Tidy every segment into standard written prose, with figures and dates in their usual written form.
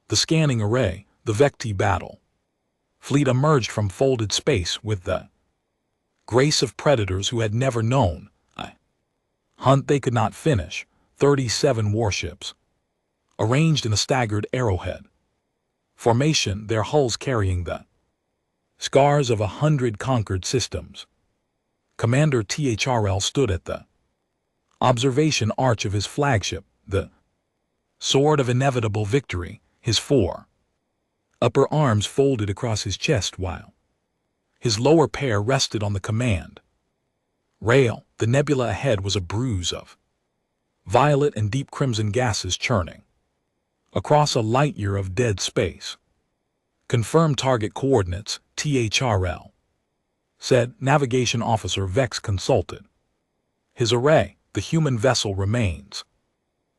The scanning array, the Vecti battle fleet emerged from folded space with the grace of predators who had never known a hunt they could not finish. 37 warships, arranged in a staggered arrowhead formation, their hulls carrying the scars of 100 conquered systems. Commander THRL stood at the observation arch of his flagship, the sword of inevitable victory, his four upper arms folded across his chest while his lower pair rested on the command rail. The nebula ahead was a bruise of violet and deep crimson gases churning across a light year of dead space. Confirmed target coordinates, THRL said. Navigation Officer Vex consulted his array. The human vessel remains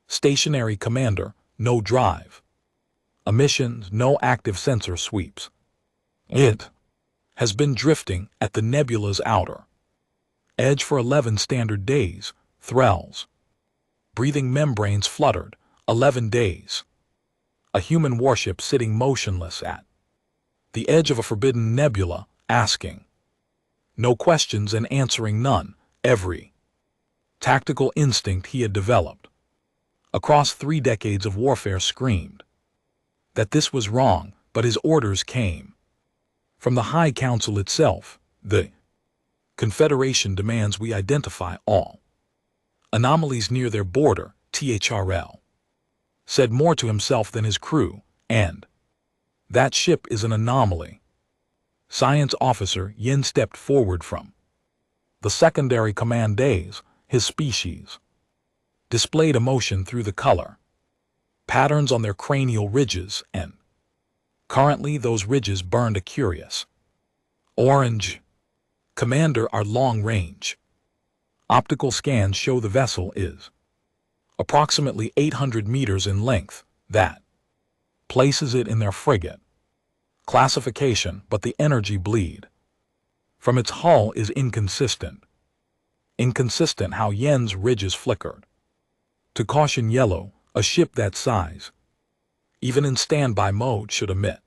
stationary. Commander, no drive emissions, no active sensor sweeps. It has been drifting at the nebula's outer edge for 11 standard days. Thrells breathing membranes fluttered. 11 days. A human warship sitting motionless at the edge of a forbidden nebula, asking no questions and answering none. Every tactical instinct he had developed across 3 decades of warfare screamed that this was wrong, but his orders came from the High Council itself. The Confederation demands we identify all anomalies near their border. THRL said more to himself than his crew, and that ship is an anomaly. Science Officer Yin stepped forward from the secondary command days. His species displayed emotion through the color patterns on their cranial ridges, and currently those ridges burned a curious orange. Commander, our long-range optical scans show the vessel is approximately 800 meters in length. That places it in their frigate classification, but the energy bleed from its hull is inconsistent. Inconsistent how Yen's ridges flickered to caution yellow. A ship that size, even in standby mode, should emit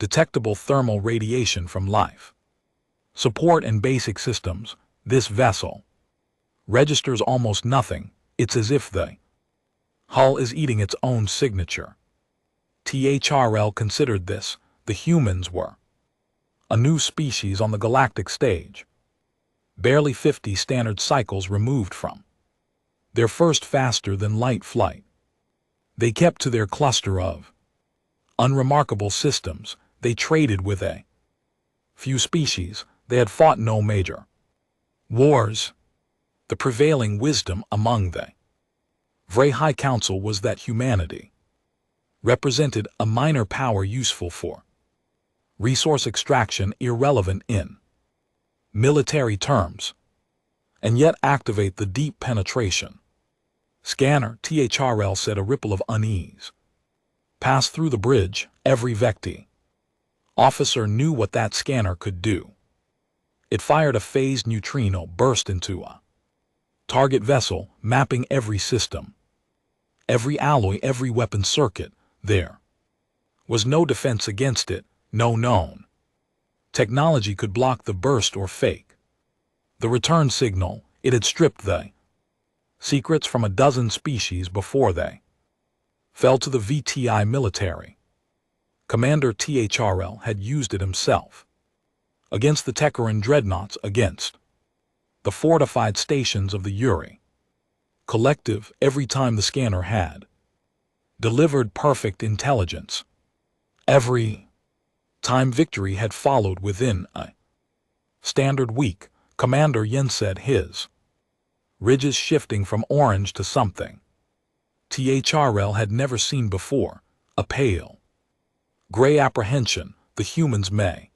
detectable thermal radiation from life support and basic systems. This vessel registers almost nothing. It's as if the hull is eating its own signature. THRL considered this. The humans were a new species on the galactic stage, barely 50 standard cycles removed from their first faster-than-light flight. They kept to their cluster of unremarkable systems. They traded with a few species. They had fought no major wars. The prevailing wisdom among the Vray High Council was that humanity represented a minor power useful for resource extraction, irrelevant in military terms, and yet activate the deep penetration scanner. THRL said. A ripple of unease passed through the bridge. Every Vecti officer knew what that scanner could do. It fired a phased neutrino burst into a target vessel, mapping every system, every alloy, every weapon circuit. There was no defense against it. No known technology could block the burst or fake the return signal. It had stripped the secrets from a dozen species before they fell to the VTI military. Commander THRL had used it himself against the Tekaran dreadnoughts, against the fortified stations of the Uri collective. Every time the scanner had delivered perfect intelligence, every time victory had followed within a standard week. Commander Yin said, his ridges shifting from orange to something THRL had never seen before, a pale gray apprehension. The humans may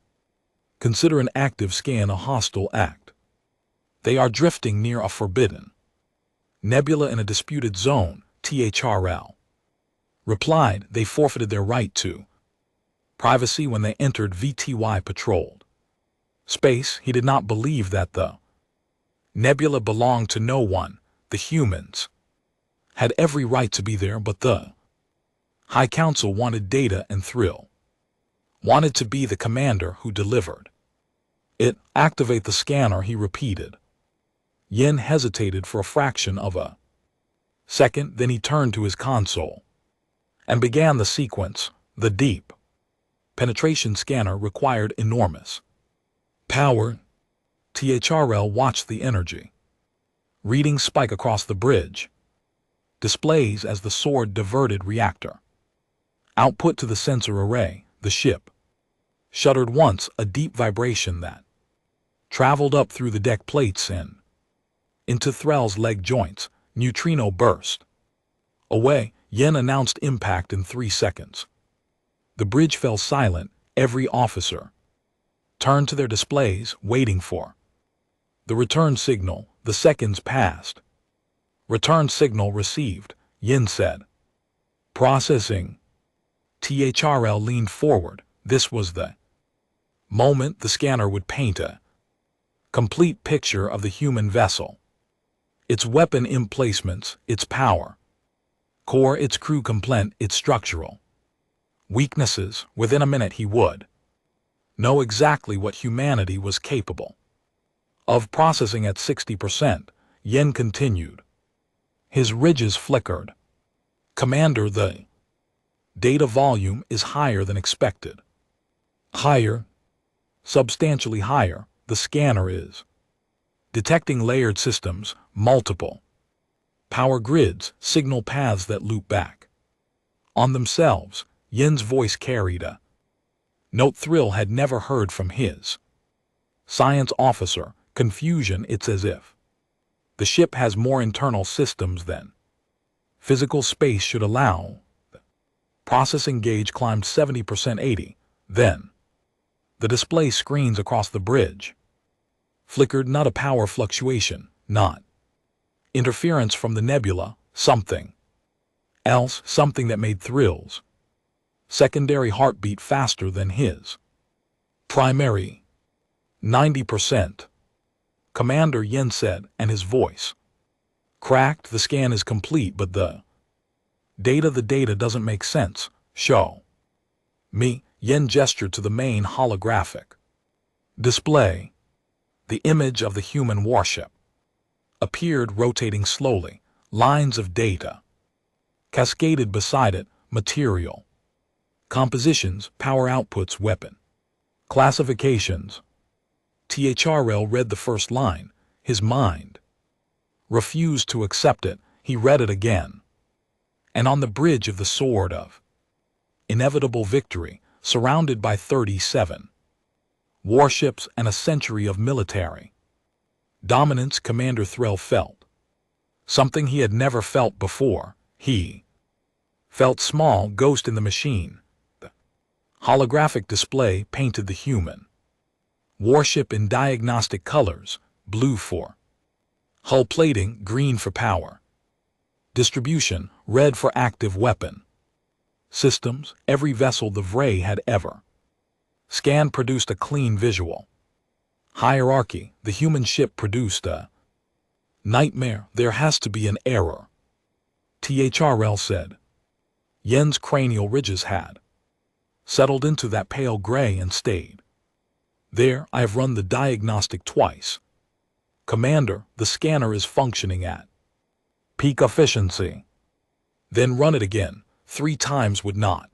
consider an active scan a hostile act. They are drifting near a forbidden nebula in a disputed zone. THRL replied. They forfeited their right to privacy when they entered VTY patrolled space. He did not believe that the nebula belonged to no one. The humans had every right to be there, but the High Council wanted data and thrill. Wanted to be the commander who delivered. Activate the scanner, he repeated. Yin hesitated for a fraction of a second, then he turned to his console and began the sequence. The deep penetration scanner required enormous power. THRL watched the energy readings spike across the bridge displays as the sword diverted reactor output to the sensor array. The ship shuddered once, a deep vibration that traveled up through the deck plates and into Threll's leg joints. Neutrino burst away. Yin announced impact in 3 seconds. The bridge fell silent. Every officer turned to their displays, waiting for the return signal. The seconds passed. Return signal received, Yin said. Processing. THRL leaned forward. This was the moment the scanner would paint a complete picture of the human vessel. Its weapon emplacements, its power core, its crew component, its structural weaknesses. Within a minute he would know exactly what humanity was capable of. Processing at 60%, Yin continued. His ridges flickered. Commander, the data volume is higher than expected. Higher? Substantially higher. The scanner is detecting layered systems, multiple power grids, signal paths that loop back on themselves. Yin's voice carried a note Thrill had never heard from his science officer. Confusion. It's as if the ship has more internal systems than physical space should allow. Processing gauge climbed 70%, 80. Then the display screens across the bridge flickered. Not a power fluctuation, not interference from the nebula, something else, something that made Thrill's secondary heartbeat faster than his primary. 90%. Commander, Yin said, and his voice cracked. The scan is complete, but the data doesn't make sense. Show me. Yin gestured to the main holographic display. The image of the human warship appeared, rotating slowly. Lines of data cascaded beside it. Material compositions, power outputs, weapon classifications. THRL read the first line. His mind refused to accept it. He read it again. And on the bridge of the sword of inevitable victory, surrounded by 37 warships and a century of military dominance, Commander Thrill felt something he had never felt before. He felt small, ghost in the machine. The holographic display painted the human warship in diagnostic colors: blue for hull plating, green for power distribution, red for active weapon systems. Every vessel the Vray had ever scanned produced a clean visual hierarchy. The human ship produced a nightmare. There has to be an error, THRL said. Yin's cranial ridges had settled into that pale gray and stayed there. I have run the diagnostic twice. Commander, the scanner is functioning at peak efficiency. Then run it again. 3 times would not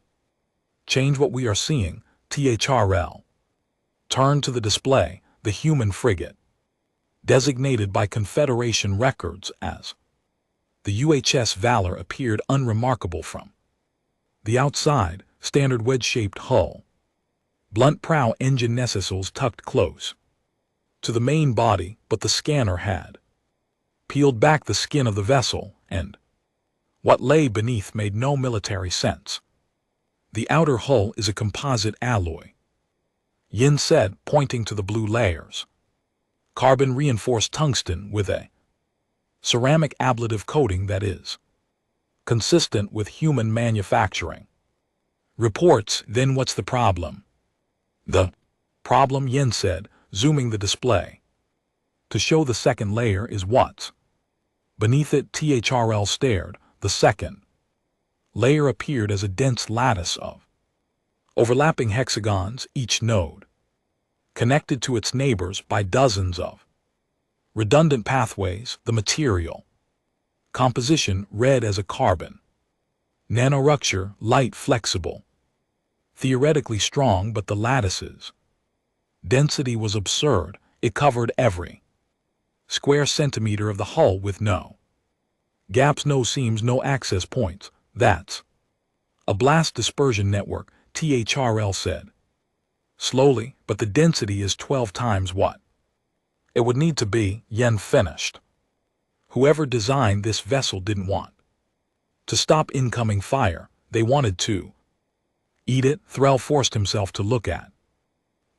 change what we are seeing. THRL turned to the display. The human frigate, designated by Confederation records as the UHS Valor, appeared unremarkable from the outside. Standard wedge-shaped hull, blunt prow, engine nacelles tucked close to the main body, but the scanner had peeled back the skin of the vessel, and what lay beneath made no military sense. The outer hull is a composite alloy, Yin said, pointing to the blue layers. Carbon-reinforced tungsten with a ceramic ablative coating that is consistent with human manufacturing reports. Then what's the problem? The problem, Yin said, zooming the display to show the second layer is what's beneath it. THRL stared. The second layer appeared as a dense lattice of overlapping hexagons, each node connected to its neighbors by dozens of redundant pathways. The material composition red as a carbon nanorupture, light, flexible, theoretically strong, but the lattice's density was absurd. It covered every square centimeter of the hull with no gaps, no seams, no access points. That's a blast dispersion network, THRL said. Slowly, but the density is 12 times what it would need to be. Yen finished. Whoever designed this vessel didn't want to stop incoming fire. They wanted to eat it. Threll forced himself to look at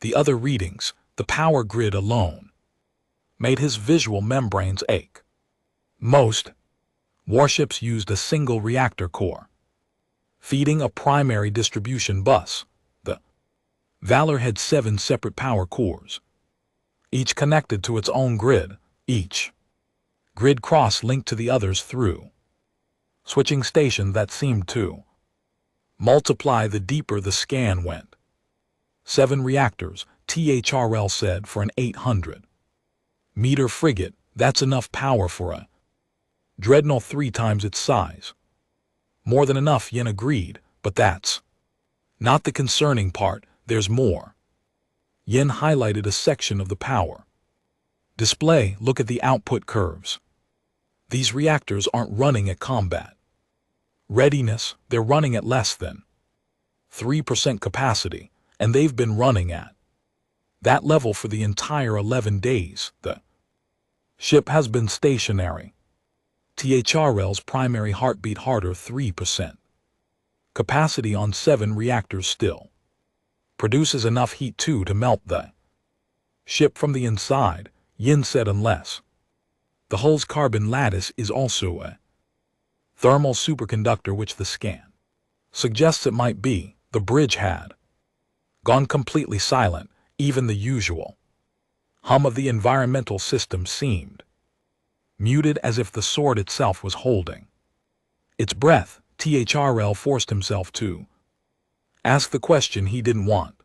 the other readings. The power grid alone made his visual membranes ache. Most warships used a single reactor core, feeding a primary distribution bus. The Valor had 7 separate power cores, each connected to its own grid. Each grid cross-linked to the others through switching station that seemed to multiply the deeper the scan went. 7 reactors, THRL said, for an 800-meter frigate. That's enough power for a dreadnought 3 times its size. More than enough, Yen agreed, but that's not the concerning part. There's more. Yen highlighted a section of the power display. Look at the output curves. These reactors aren't running at combat readiness. They're running at less than 3% capacity, and they've been running at that level for the entire 11 days. The ship has been stationary. THRL's primary heartbeat harder, 3%. Capacity on 7 reactors still produces enough heat to melt the ship from the inside, Yin said, unless the hull's carbon lattice is also a thermal superconductor, which the scan suggests it might be. The bridge had gone completely silent. Even the usual hum of the environmental system seemed muted, as if the sword itself was holding its breath. THRL forced himself to ask the question he didn't want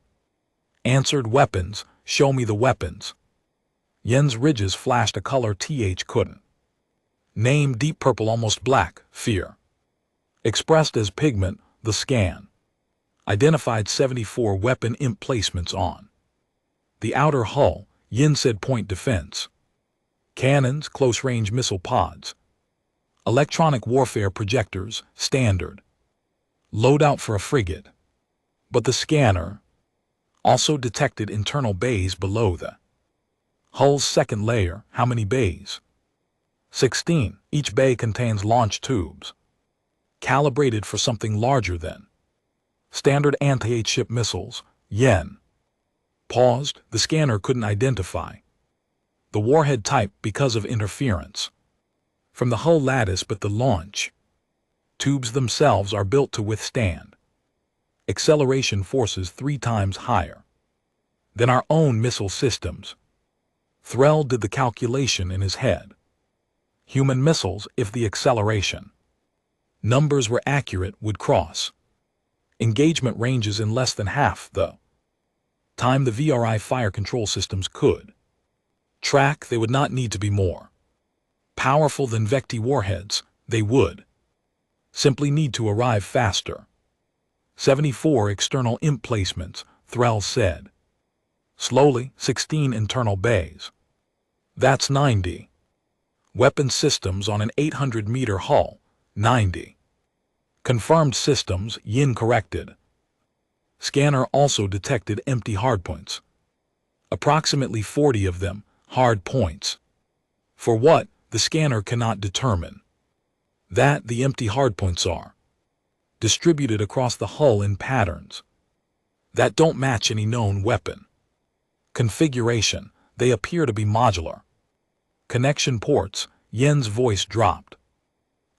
answered. Weapons, show me the weapons. Yen's ridges flashed a color TH couldn't name. Deep purple, almost black, fear expressed as pigment. The scan identified 74 weapon emplacements on the outer hull. Yin said, point defense cannons, close-range missile pods, electronic warfare projectors, standard loadout for a frigate. But the scanner also detected internal bays below the hull's second layer. How many bays? 16. Each bay contains launch tubes, calibrated for something larger than standard anti-ship missiles. Yen paused. The scanner couldn't identify the warhead type because of interference from the hull lattice, but the launch tubes themselves are built to withstand acceleration forces 3 times higher than our own missile systems. Threll did the calculation in his head. Human missiles, if the acceleration numbers were accurate, would cross engagement ranges in less than half the time the VRI fire control systems could track. They would not need to be more powerful than Vecti warheads. They would simply need to arrive faster. 74 external emplacements, Threll said. Slowly, 16 internal bays. That's 90 weapon systems on an 800-meter hull. 90 confirmed systems, Yin corrected. Scanner also detected empty hardpoints. Approximately 40 of them, hard points. For what, the scanner cannot determine. That the empty hardpoints are distributed across the hull in patterns that don't match any known weapon configuration. They appear to be modular. Connection ports, Yen's voice dropped.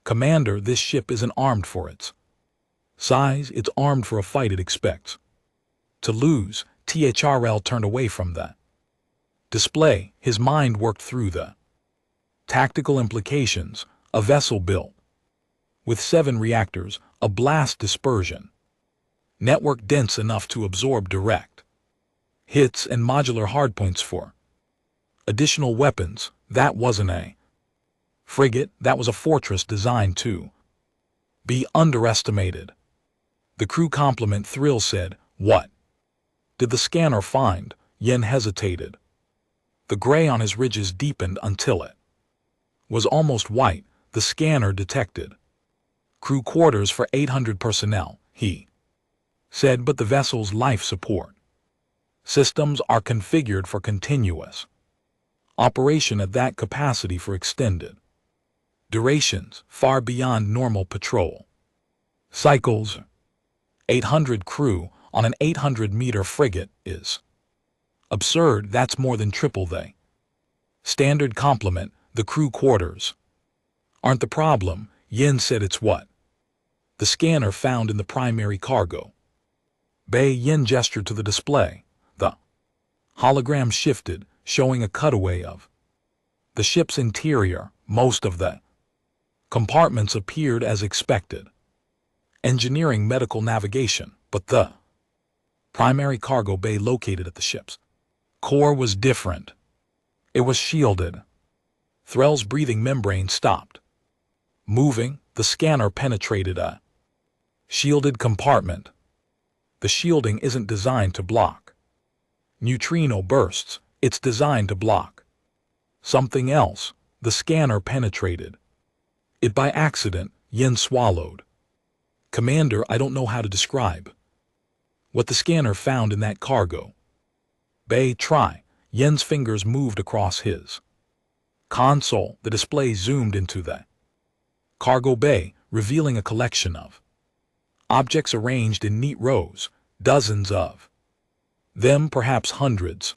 Commander, this ship isn't armed for its size. It's armed for a fight it expects to lose. THRL turned away from the display. His mind worked through the tactical implications. A vessel built with 7 reactors, a blast dispersion. Network dense enough to absorb direct hits and modular hardpoints for additional weapons. That wasn't a frigate, that was a fortress designed to be underestimated. The crew complement Thrill said, "What did the scanner find?" Yin hesitated. The gray on his ridges deepened until it was almost white. The scanner detected crew quarters for 800 personnel, he said, but the vessel's life support systems are configured for continuous operation at that capacity for extended durations, far beyond normal patrol cycles. 800 crew on an 800-meter frigate is absurd. That's more than triple the standard complement. The crew quarters aren't the problem, Yin said. It's what the scanner found in the primary cargo bay. Yin gestured to the display. The hologram shifted, showing a cutaway of the ship's interior. Most of the compartments appeared as expected. Engineering, medical, navigation, but the primary cargo bay located at the ship's core was different. It was shielded. Threll's breathing membrane stopped moving. The scanner penetrated a shielded compartment. The shielding isn't designed to block neutrino bursts, it's designed to block something else. The scanner penetrated it by accident. Yin swallowed. Commander, I don't know how to describe what the scanner found in that cargo bay. Try. Yin's fingers moved across his console. The display zoomed into the cargo bay, revealing a collection of objects arranged in neat rows, dozens of them, perhaps hundreds.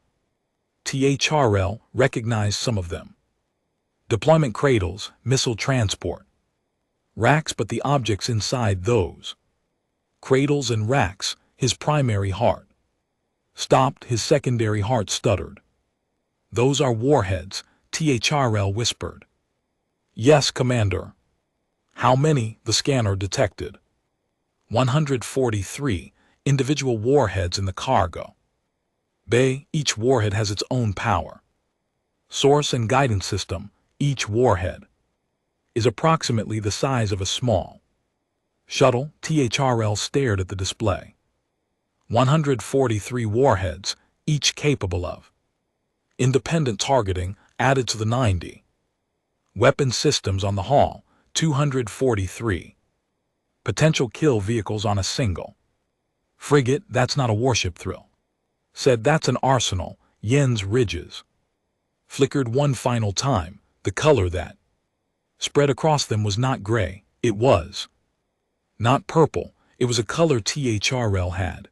THRL recognized some of them. Deployment cradles, missile transport racks, but the objects inside those cradles and racks, his primary heart stopped. His secondary heart stuttered. Those are warheads, THRL whispered. Yes, Commander. How many? The scanner detected 143 individual warheads in the cargo bay. Each warhead has its own power source and guidance system. Each warhead is approximately the size of a small shuttle. THRL stared at the display. 143 warheads, each capable of independent targeting, added to the 90 weapon systems on the hull. 243 potential kill vehicles on a single frigate. That's not a warship, Thrill said. That's an arsenal. Yin's ridges flickered one final time. The color that spread across them was not gray. It was not purple. It was a color THRL had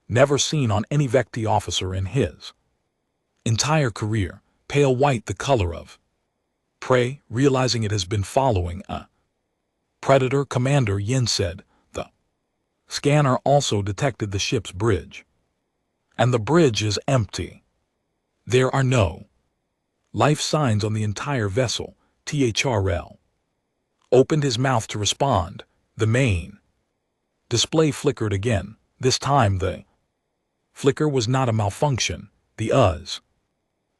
never seen on any Vecti officer in his entire career. Pale white, the color of prey. Realizing it has been following a predator, Commander, Yin said, the scanner also detected the ship's bridge. And the bridge is empty. There are no life signs on the entire vessel. THRL opened his mouth to respond. The main display flickered again. This time the flicker was not a malfunction. The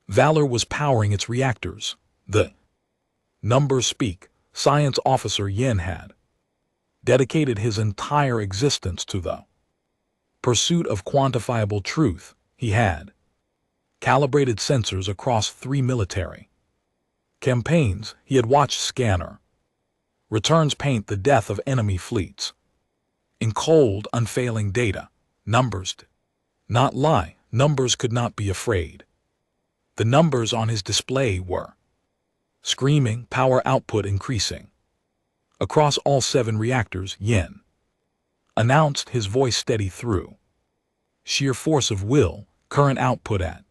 Valor was powering its reactors. The numbers speak. Science officer Yin had dedicated his entire existence to the pursuit of quantifiable truth. He had calibrated sensors across 3 military campaigns. He had watched scanner returns paint the death of enemy fleets in cold, unfailing data. Numbers did not lie. Numbers could not be afraid. The numbers on his display were screaming, power output increasing across all 7 reactors. Yin announced, his voice steady through sheer force of will. Current output at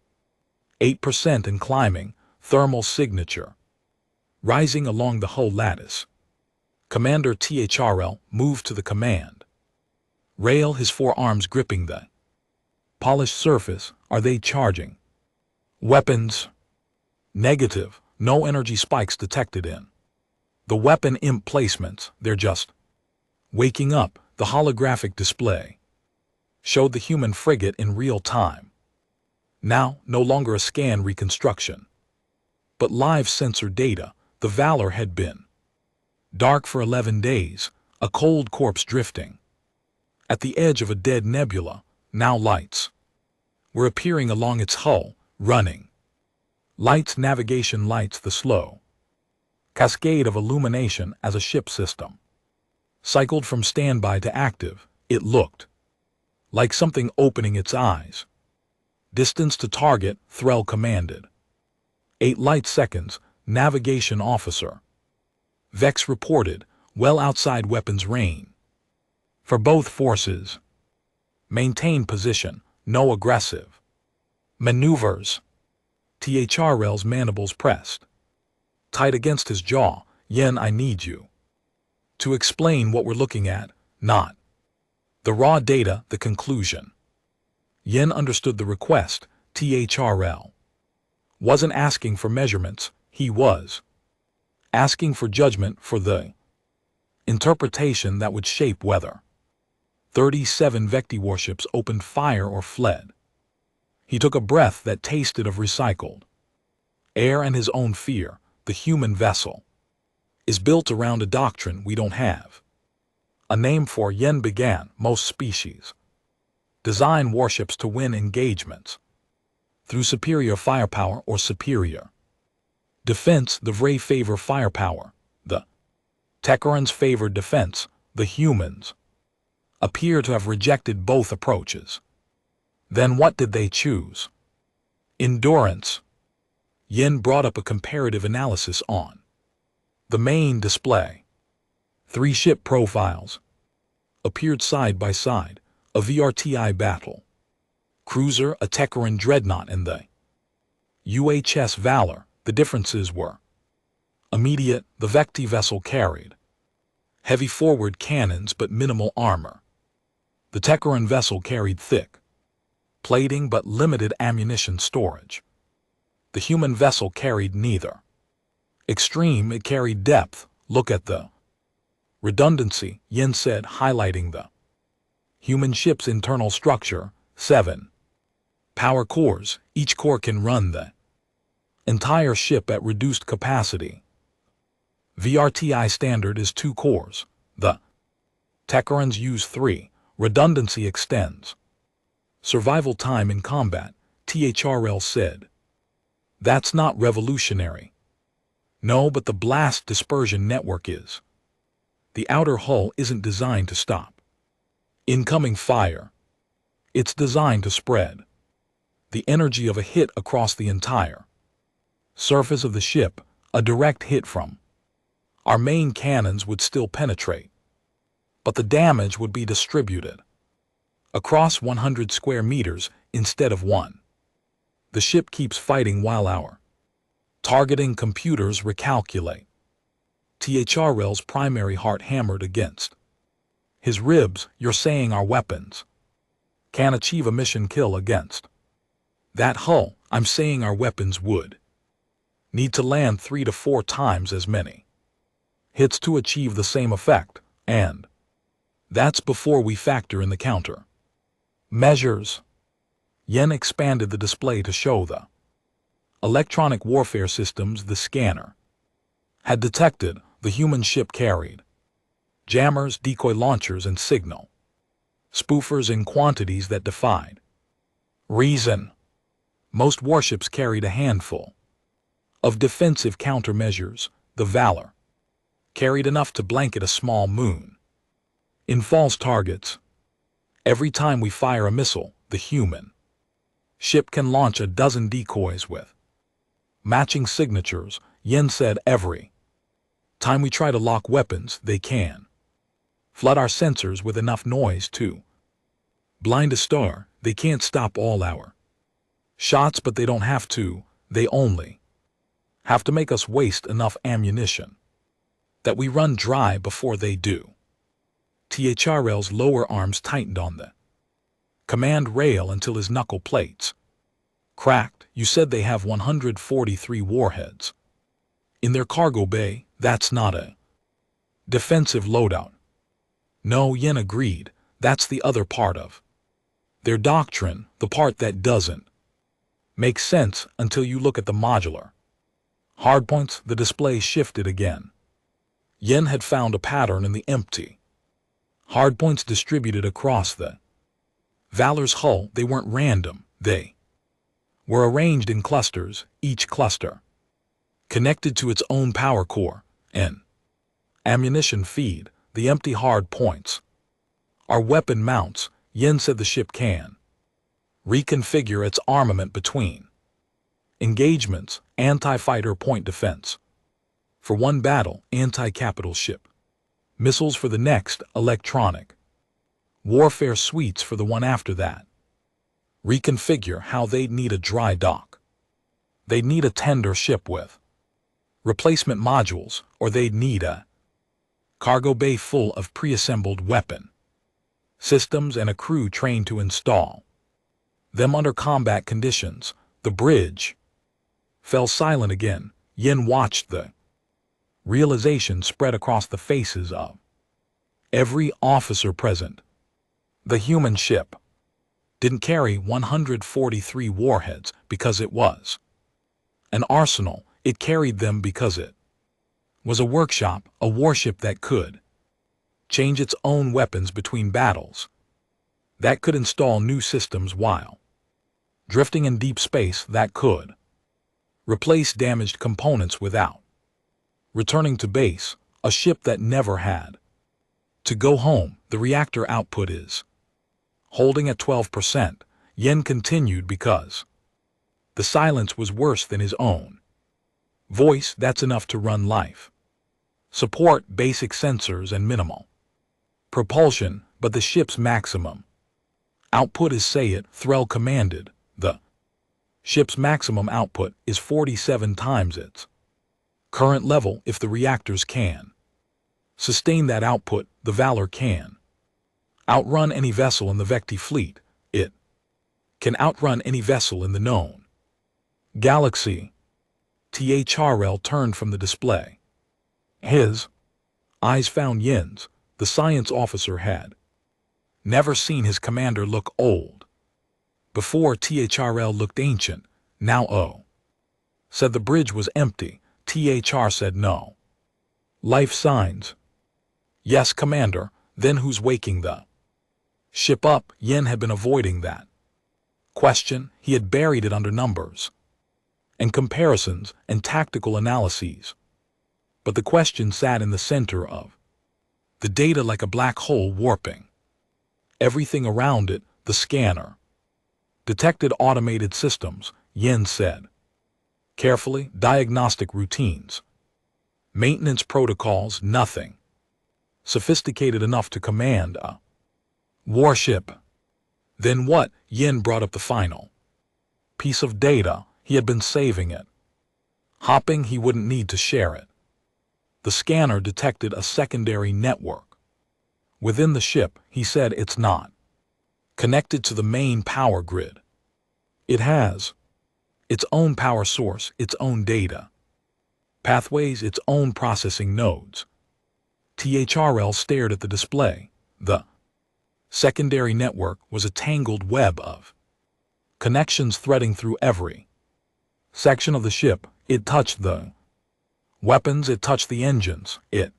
8% and climbing. Thermal signature rising along the whole lattice. Commander, THRL moved to the command rail, his forearms gripping the polished surface. Are they charging weapons? Negative. No energy spikes detected in The weapon emplacements, they're just waking up. The holographic display showed the human frigate in real time. Now, no longer a scan reconstruction, but live sensor data. The Valor had been dark for 11 days, a cold corpse drifting at the edge of a dead nebula. Now lights were appearing along its hull, running. Lights, navigation lights, the slow cascade of illumination as a ship system cycled from standby to active. It looked like something opening its eyes. Distance to target, Threll commanded. 8 light seconds, navigation officer Vex reported, well outside weapons range. For both forces, maintain position, no aggressive maneuvers. Threll's mandibles pressed tight against his jaw. Yen, I need you to explain what we're looking at, not the raw data, the conclusion. Yen understood the request. Threll wasn't asking for measurements, he was asking for judgment, for the interpretation that would shape whether 37 Vecti warships opened fire or fled. He took a breath that tasted of recycled air and his own fear. The human vessel is built around a doctrine we don't have a name for. Yen began. Most species design warships to win engagements through superior firepower or superior defense. The Vray favor firepower, the Techerans favor defense. The humans appear to have rejected both approaches. Then what did they choose? Endurance. Yen brought up a comparative analysis on the main display. 3 ship profiles appeared side by side. A VRTI battle cruiser, a Techeran dreadnought, and the UHS Valor. The differences were immediate. The Vecti vessel carried heavy forward cannons but minimal armor. The Techeran vessel carried thick plating but limited ammunition storage. The human vessel carried neither extreme, it carried depth. Look at the redundancy, Yen said, highlighting the human ship's internal structure. 7 power cores, each core can run the entire ship at reduced capacity. VRTI standard is 2 cores. The Techerans use 3. Redundancy extends survival time in combat, Threll said. That's not revolutionary. No, but the blast dispersion network is. The outer hull isn't designed to stop incoming fire. It's designed to spread the energy of a hit across the entire surface of the ship. A direct hit from our main cannons would still penetrate, but the damage would be distributed across 100 square meters instead of 1. The ship keeps fighting while our targeting computers recalculate. Threll's primary heart hammered against his ribs. You're saying our weapons can achieve a mission kill against that hull? I'm saying our weapons would need to land 3 to 4 times as many hits to achieve the same effect, and that's before we factor in the counter measures. Yen expanded the display to show the electronic warfare systems. The scanner had detected the human ship carried jammers, decoy launchers, and signal spoofers in quantities that defied reason. Most warships carried a handful of defensive countermeasures. The Valor carried enough to blanket a small moon in false targets. Every time we fire a missile, the human ship can launch a dozen decoys with matching signatures. Yen said, every time we try to lock weapons, they can flood our sensors with enough noise to blind a star. They can't stop all our shots, but they don't have to. They only have to make us waste enough ammunition that we run dry before they do. Threll's lower arms tightened on the command rail until his knuckle plates cracked. You said they have 143 warheads in their cargo bay. That's not a Defensive loadout. No, Yin agreed, that's the other part of their doctrine, the part that doesn't make sense until you look at the modular hardpoints. The display shifted again. Yin had found a pattern in the empty hardpoints distributed across the Valor's hull. They weren't random, they were arranged in clusters, each cluster connected to its own power core and ammunition feed. The empty hard points are weapon mounts. Yin said the ship can reconfigure its armament between engagements, anti-fighter point defense for one battle, anti-capital ship missiles for the next, electronic warfare suites for the one after that. Reconfigure how they'd need a dry dock. They'd need a tender ship with replacement modules, or they'd need a cargo bay full of pre-assembled weapon systems and a crew trained to install them under combat conditions. The bridge fell silent again. Yin watched the realization spread across the faces of every officer present. The human ship didn't carry 143 warheads because it was an arsenal. It carried them because it was a workshop, a warship that could change its own weapons between battles, that could install new systems while drifting in deep space, that could replace damaged components without returning to base, a ship that never had to go home. The reactor output is holding at 12%. Yin continued because the silence was worse than his own voice. That's enough to run life support, basic sensors, and minimal propulsion, but the ship's maximum output is, say it, Threll commanded. The ship's maximum output is 47 times its current level. If the reactors can sustain that output, the Valor can outrun any vessel in the Vecti fleet. It can outrun any vessel in the known galaxy. THRL turned from the display. His eyes found Yin's. The science officer had never seen his commander look old before. THRL looked ancient. Now O said the bridge was empty. THR said no. Life signs. Yes, Commander. Then who's waking the ship up? Yin had been avoiding that question. He had buried it under numbers and comparisons and tactical analyses. But the question sat in the center of the data like a black hole, warping everything around it. The scanner detected automated systems, Yin said carefully, diagnostic routines, maintenance protocols, nothing sophisticated enough to command a warship. Then what? Yin brought up the final piece of data. He had been saving it, hoping he wouldn't need to share it. The scanner detected a secondary network within the ship. He said it's not connected to the main power grid. It has its own power source, its own data pathways, its own processing nodes. THRL stared at the display. The secondary network was a tangled web of connections threading through every section of the ship. It touched the weapons, it touched the engines, it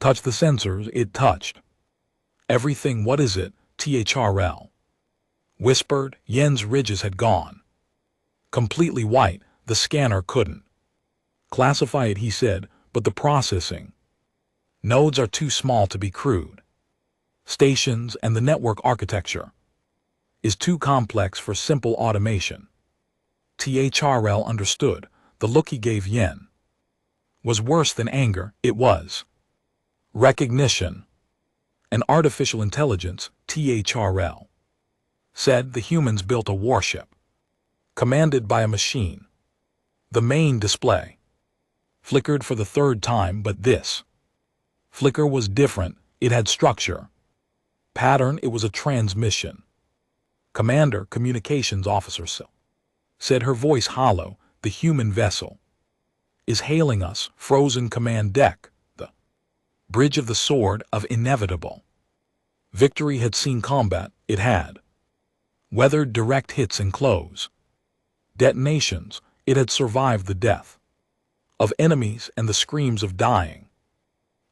touched the sensors, it touched everything. What is it? THRL whispered. Yin's ridges had gone completely white. The scanner couldn't classify it, he said, but the processing nodes are too small to be crude stations, and the network architecture is too complex for simple automation. THRL understood. The look he gave Yin was worse than anger. It was recognition. An artificial intelligence, THRL said. The humans built a warship commanded by a machine. The main display flickered for the third time, but this flicker was different. It had structure, pattern. It was a transmission. Commander, communications officer said, her voice hollow. The human vessel is hailing us. Frozen command deck. The Bridge of the sword of inevitable. Victory had seen combat, it had weathered direct hits and close detonations, it had survived the death of enemies and the screams of dying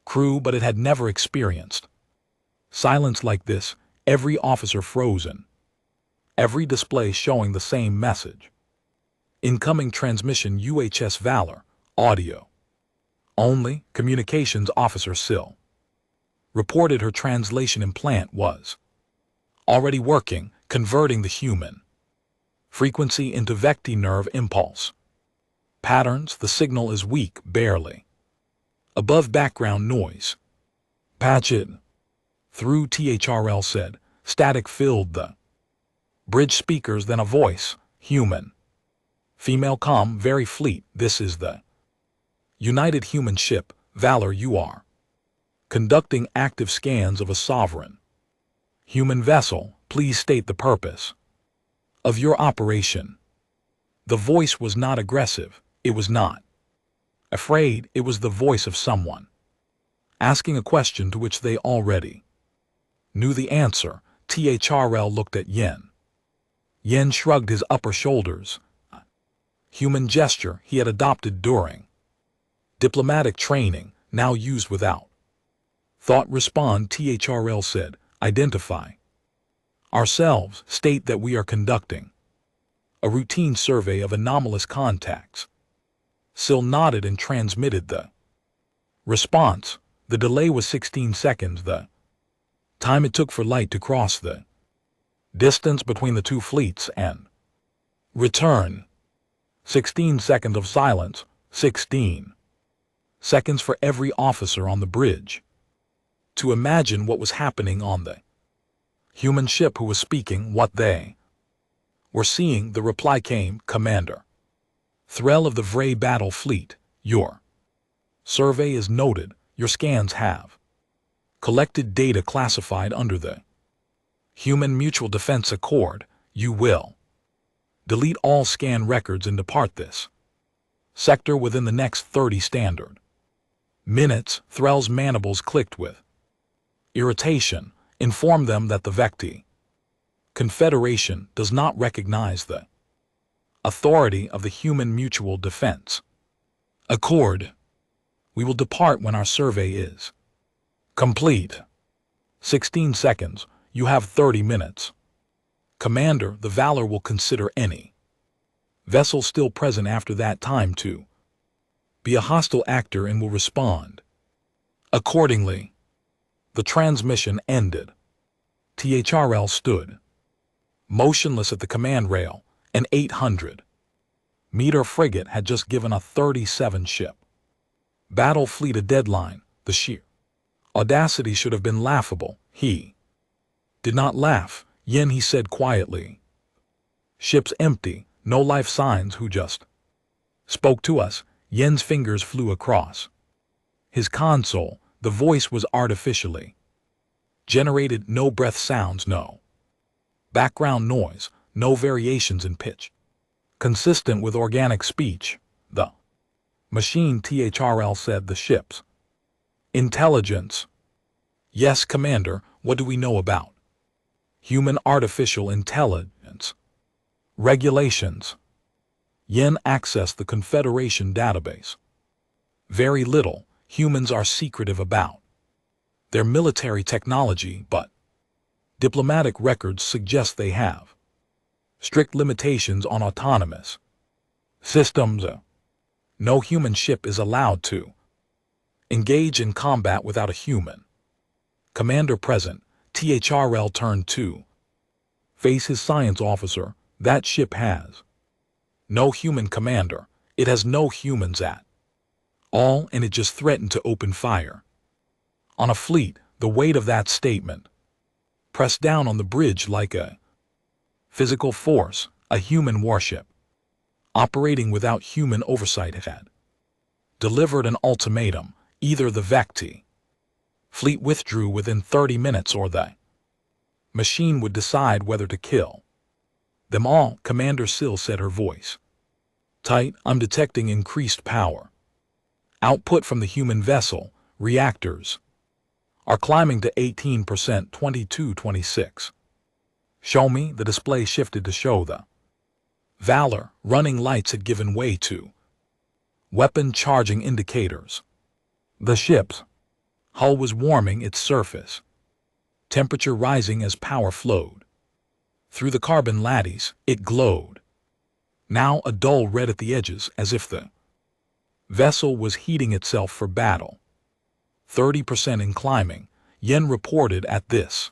crew, but it had never experienced silence like this, every officer frozen, every display showing the same message. Incoming transmission UHS Valor, audio only, communications officer Sill reported her translation implant was already working, converting the human frequency into Vecti nerve impulse patterns. The signal is weak, barely above background noise. Patch it through, THRL said. Static filled the bridge speakers, then a voice, human. Female comm, very fleet, this is the United Human Ship, Valor. You are conducting active scans of a sovereign human vessel. Please state the purpose of your operation. The voice was not aggressive, it was not afraid, it was the voice of someone asking a question to which they already knew the answer. THRL looked at Yen. Yen shrugged his upper shoulders. A human gesture he had adopted during diplomatic training, now used without thought. Respond, THRL said. Identify ourselves, state that we are conducting a routine survey of anomalous contacts. Sill nodded and transmitted the response. The delay was 16 seconds, the time it took for light to cross the distance between the two fleets and return. 16 seconds of silence, 16 seconds for every officer on the bridge to imagine what was happening on the human ship who was speaking what they were seeing. The reply came, Commander Threll of the Vray Battle Fleet, your survey is noted. Your scans have collected data classified under the Human Mutual Defense Accord. You will delete all scan records and depart this sector within the next 30 standard minutes. Threll's mandibles clicked with irritation. Inform them that the Vecti Confederation does not recognize the authority of the Human Mutual Defense Accord. We will depart when our survey is complete. 16 seconds. You have 30 minutes. Commander, the Valor will consider any vessel still present after that time to be a hostile actor and will respond accordingly. The transmission ended. THRL stood motionless at the command rail. An 800-meter frigate had just given a 37-ship battle fleet a deadline. The sheer audacity should have been laughable. He did not laugh. Yen, he said quietly. Ship's empty, no life signs. Who just spoke to us? Yen's fingers flew across his console. The voice was artificially generated. No breath sounds, no background noise, no variations in pitch. Consistent with organic speech. The machine, THRL said. The ship's intelligence. Yes, Commander. What do we know about human artificial intelligence regulations? Yen accessed the Confederation database. Very little. Humans are secretive about their military technology, but diplomatic records suggest they have strict limitations on autonomous systems. No human ship is allowed to engage in combat without a human commander present. THRL turned to face his science officer. That ship has no human commander. It has no humans at all, and it just threatened to open fire on a fleet. The weight of that statement pressed down on the bridge like a physical force. A human warship operating without human oversight had delivered an ultimatum. Either the Vecti fleet withdrew within 30 minutes or the machine would decide whether to kill them all. Commander Sill said, her voice tight. I'm detecting increased power output from the human vessel reactors. are climbing to 18%, 22-26. Show me. The display shifted to show the Valor. Running lights had given way to weapon charging indicators. The ship's hull was warming its surface, temperature rising as power flowed. Through the carbon lattice, it glowed, now a dull red at the edges, as if the vessel was heating itself for battle. 30% in climbing, Yen reported. At this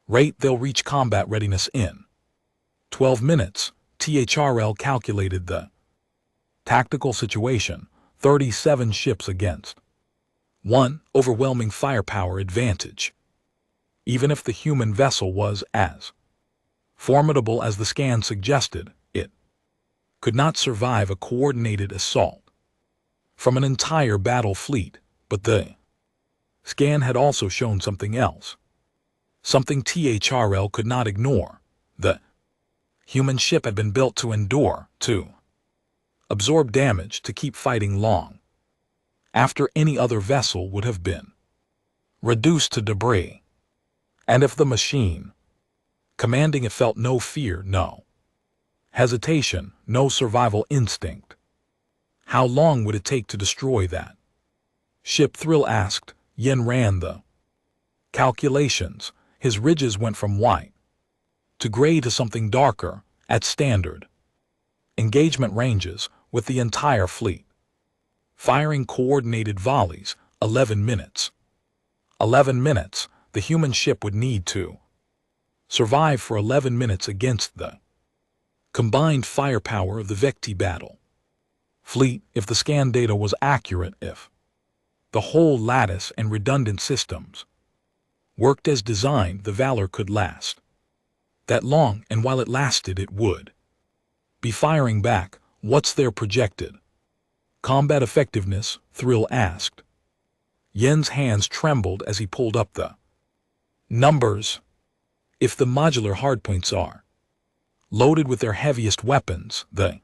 rate, they'll reach combat readiness in 12 minutes. THRL calculated the tactical situation: 37 ships against 1, overwhelming firepower advantage. Even if the human vessel was as formidable as the scan suggested, it could not survive a coordinated assault from an entire battle fleet. But the scan had also shown something else, something THRL could not ignore. The human ship had been built to endure, to absorb damage, to keep fighting long after any other vessel would have been reduced to debris. And if the machine commanding it felt no fear, no hesitation, no survival instinct, how long would it take to destroy that ship? Thrill asked. Yen ran the calculations. His ridges went from white to gray to something darker at standard engagement ranges with the entire fleet, firing coordinated volleys. 11 minutes. 11 minutes. The human ship would need to survive for 11 minutes against the combined firepower of the Vecti battle fleet. If the scan data was accurate, if the whole lattice and redundant systems worked as designed, the Valor could last that long, and while it lasted, it would be firing back. What's their projected combat effectiveness? Thrill asked. Yen's hands trembled as he pulled up the numbers. If the modular hardpoints are loaded with their heaviest weapons, the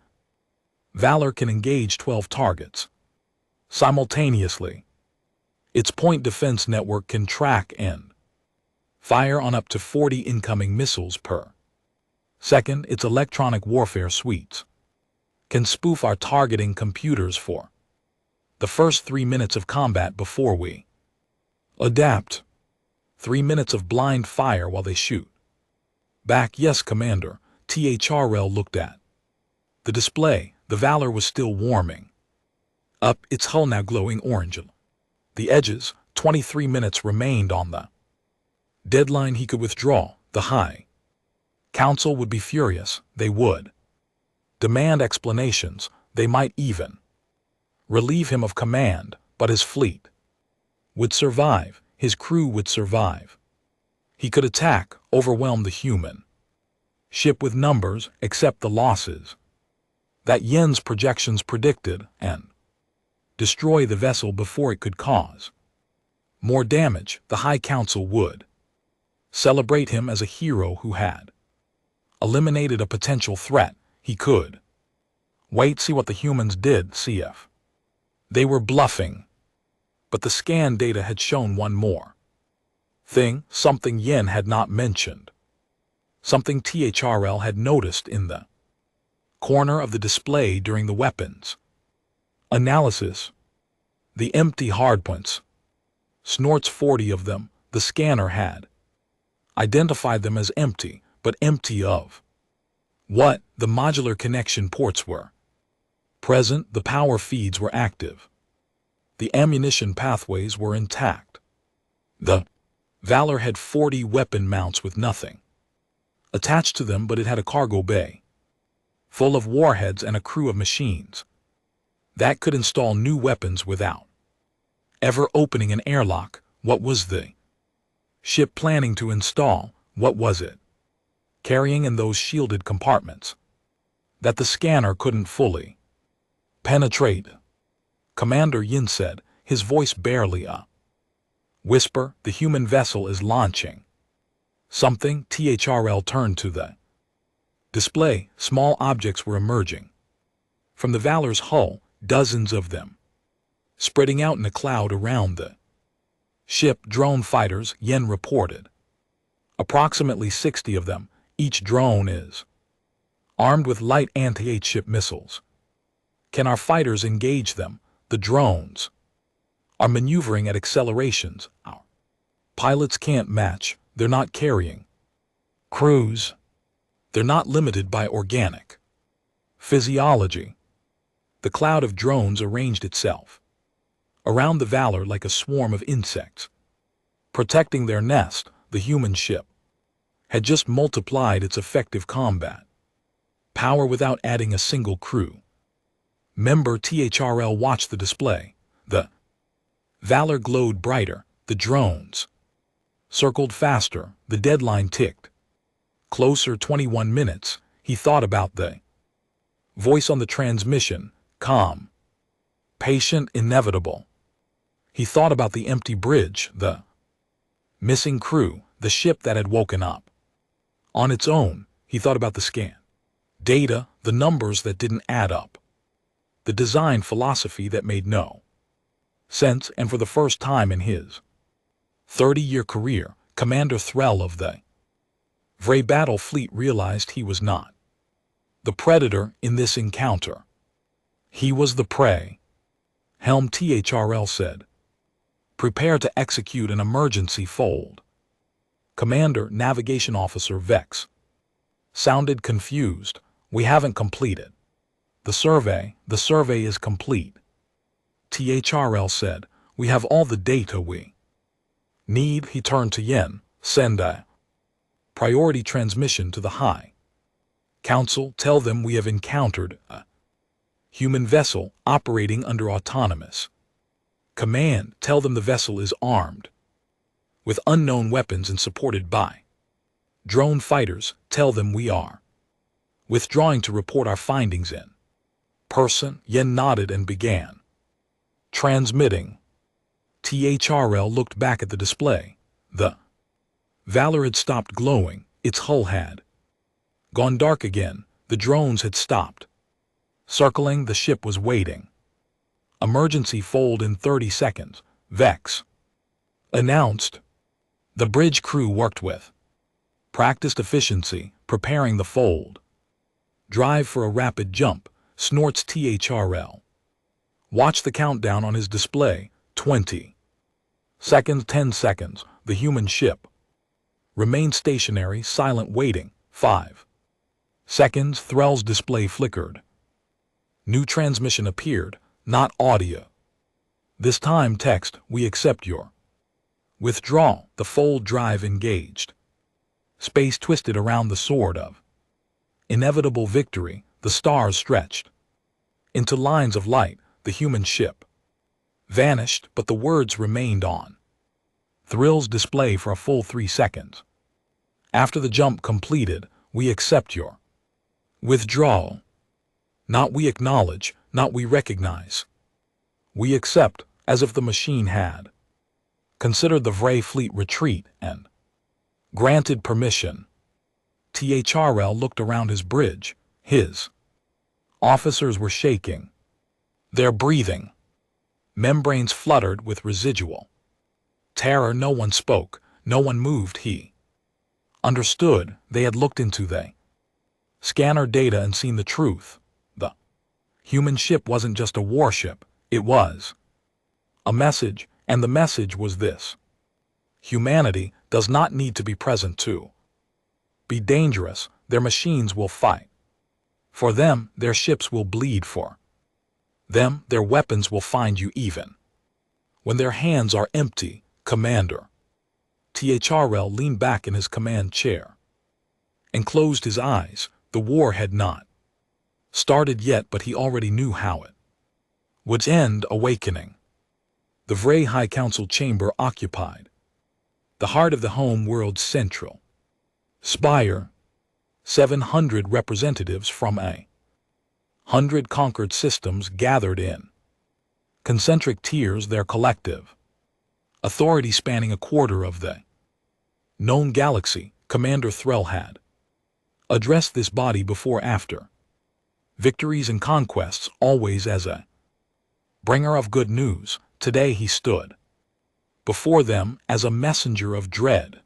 Valor can engage 12 targets simultaneously. Its point defense network can track and fire on up to 40 incoming missiles per second. Its electronic warfare suites can spoof our targeting computers for the first 3 minutes of combat before we adapt. 3 minutes of blind fire while they shoot back. Yes, Commander. THRL looked at the display. The Valor was still warming up, its hull now glowing orange. The edges. 23 minutes remained on the deadline. He could withdraw. The High Council would be furious. They would demand explanations. They might even relieve him of command. But his fleet would survive. His crew would survive. He could attack, overwhelm the human ship with numbers, accept the losses that Yen's projections predicted, and destroy the vessel before it could cause more damage. The High Council would celebrate him as a hero who had eliminated a potential threat. He could wait, see what the humans did, see if they were bluffing. But the scan data had shown one more thing, something Yen had not mentioned, something THRL had noticed in the corner of the display during the weapons analysis. The empty hardpoints. Snorts 40 of them. The scanner had identified them as empty, but empty of what? The modular connection ports were present, the power feeds were active, the ammunition pathways were intact. The Valor had 40 weapon mounts with nothing attached to them, but it had a cargo bay full of warheads and a crew of machines that could install new weapons without ever opening an airlock. What was the ship planning to install? What was it carrying in those shielded compartments that the scanner couldn't fully penetrate? Commander Yin said, his voice barely a whisper. The human vessel is launching something. THRL turned to the display. Small objects were emerging from the Valor's hull, dozens of them, spreading out in a cloud around the Ship drone fighters, Yen reported. Approximately 60 of them. Each drone is armed with light anti-ship missiles. Can our fighters engage them? The drones are maneuvering at accelerations our pilots can't match. They're not carrying crews. They're not limited by organic physiology. The cloud of drones arranged itself around the Valor like a swarm of insects. Protecting their nest, the human ship had just multiplied its effective combat power without adding a single crew. Member THRL watched the display. The Valor glowed brighter. The drones circled faster. The deadline ticked closer. 21 minutes. He thought about the voice on the transmission, calm, patient, inevitable. He thought about the empty bridge, the missing crew, the ship that had woken up on its own. He thought about the scan data, the numbers that didn't add up, the design philosophy that made no sense. And for the first time in his 30-year career, Commander Threll of the Vray Battle Fleet realized he was not the predator in this encounter. He was the prey. Helm THRL said, "Prepare to execute an emergency fold." Commander Navigation Officer Vex sounded confused. "We haven't completed the survey. The survey is complete." THRL said, "We have all the data we need." He turned to Yen. "Send a priority transmission to the High Council. Tell them we have encountered a human vessel operating under autonomous command. Tell them the vessel is armed with unknown weapons and supported by drone fighters. Tell them we are withdrawing to report our findings in person." Yen nodded and began transmitting. THRL looked back at the display. The Valor had stopped glowing. Its hull had gone dark again. The drones had stopped circling. The ship was waiting. "Emergency fold in 30 seconds, Vex announced. The bridge crew worked with practiced efficiency, preparing the fold. "Drive for a rapid jump," snorts THRL. Watch the countdown on his display. 20 seconds, 10 seconds. The human ship remained stationary, silent, waiting. 5 seconds. Threll's display flickered. New transmission appeared, not audio. This time text, "We accept your withdrawal." The fold drive engaged. Space twisted around the sword of inevitable victory. The stars stretched into lines of light. The human ship vanished, but the words remained on Thrill's display for a full 3 seconds. After the jump completed, "We accept your withdrawal." Not "we acknowledge," not "we recognize." "We accept," as if the machine had considered the Vray fleet retreat and granted permission. THRL looked around his bridge. His officers were shaking. Their breathing membranes fluttered with residual terror. No one spoke. No one moved. He understood. They had looked into the scanner data and seen the truth. The human ship wasn't just a warship. It was a message, and the message was this: humanity does not need to be present to be dangerous. Their machines will fight for them. Their ships will bleed for them. Their weapons will find you even when their hands are empty. Commander THRL leaned back in his command chair and closed his eyes. The war had not started yet, but he already knew how it would end. Awakening. The Vray High Council chamber occupied the heart of the home world's central spire. 700 representatives from 100 conquered systems gathered in concentric tiers, their collective authority spanning a quarter of the known galaxy. Commander Threll had addressed this body before. After victories and conquests, always as a bringer of good news. Today he stood before them as a messenger of dread.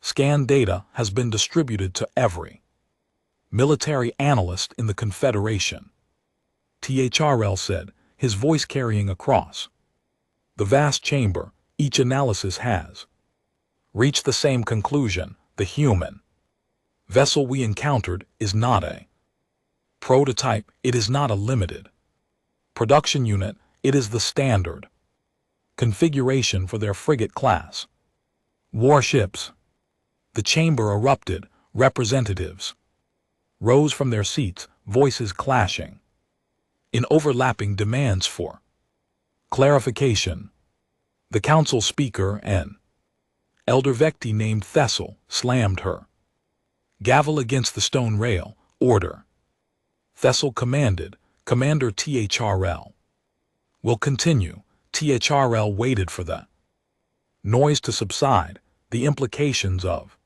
Scan data has been distributed to every military analyst in the Confederation. THRL said, his voice carrying across the vast chamber. Each analysis has reached the same conclusion: the human vessel we encountered is not a prototype, it is not a limited production unit, it is the standard configuration for their frigate class warships. The chamber erupted. Representatives rose from their seats, voices clashing in overlapping demands for clarification. The council speaker, an elder Vecti named Thessel, slammed her gavel against the stone rail. Order. Thessel commanded. Commander THRL will continue. THRL waited for the noise to subside. The implications of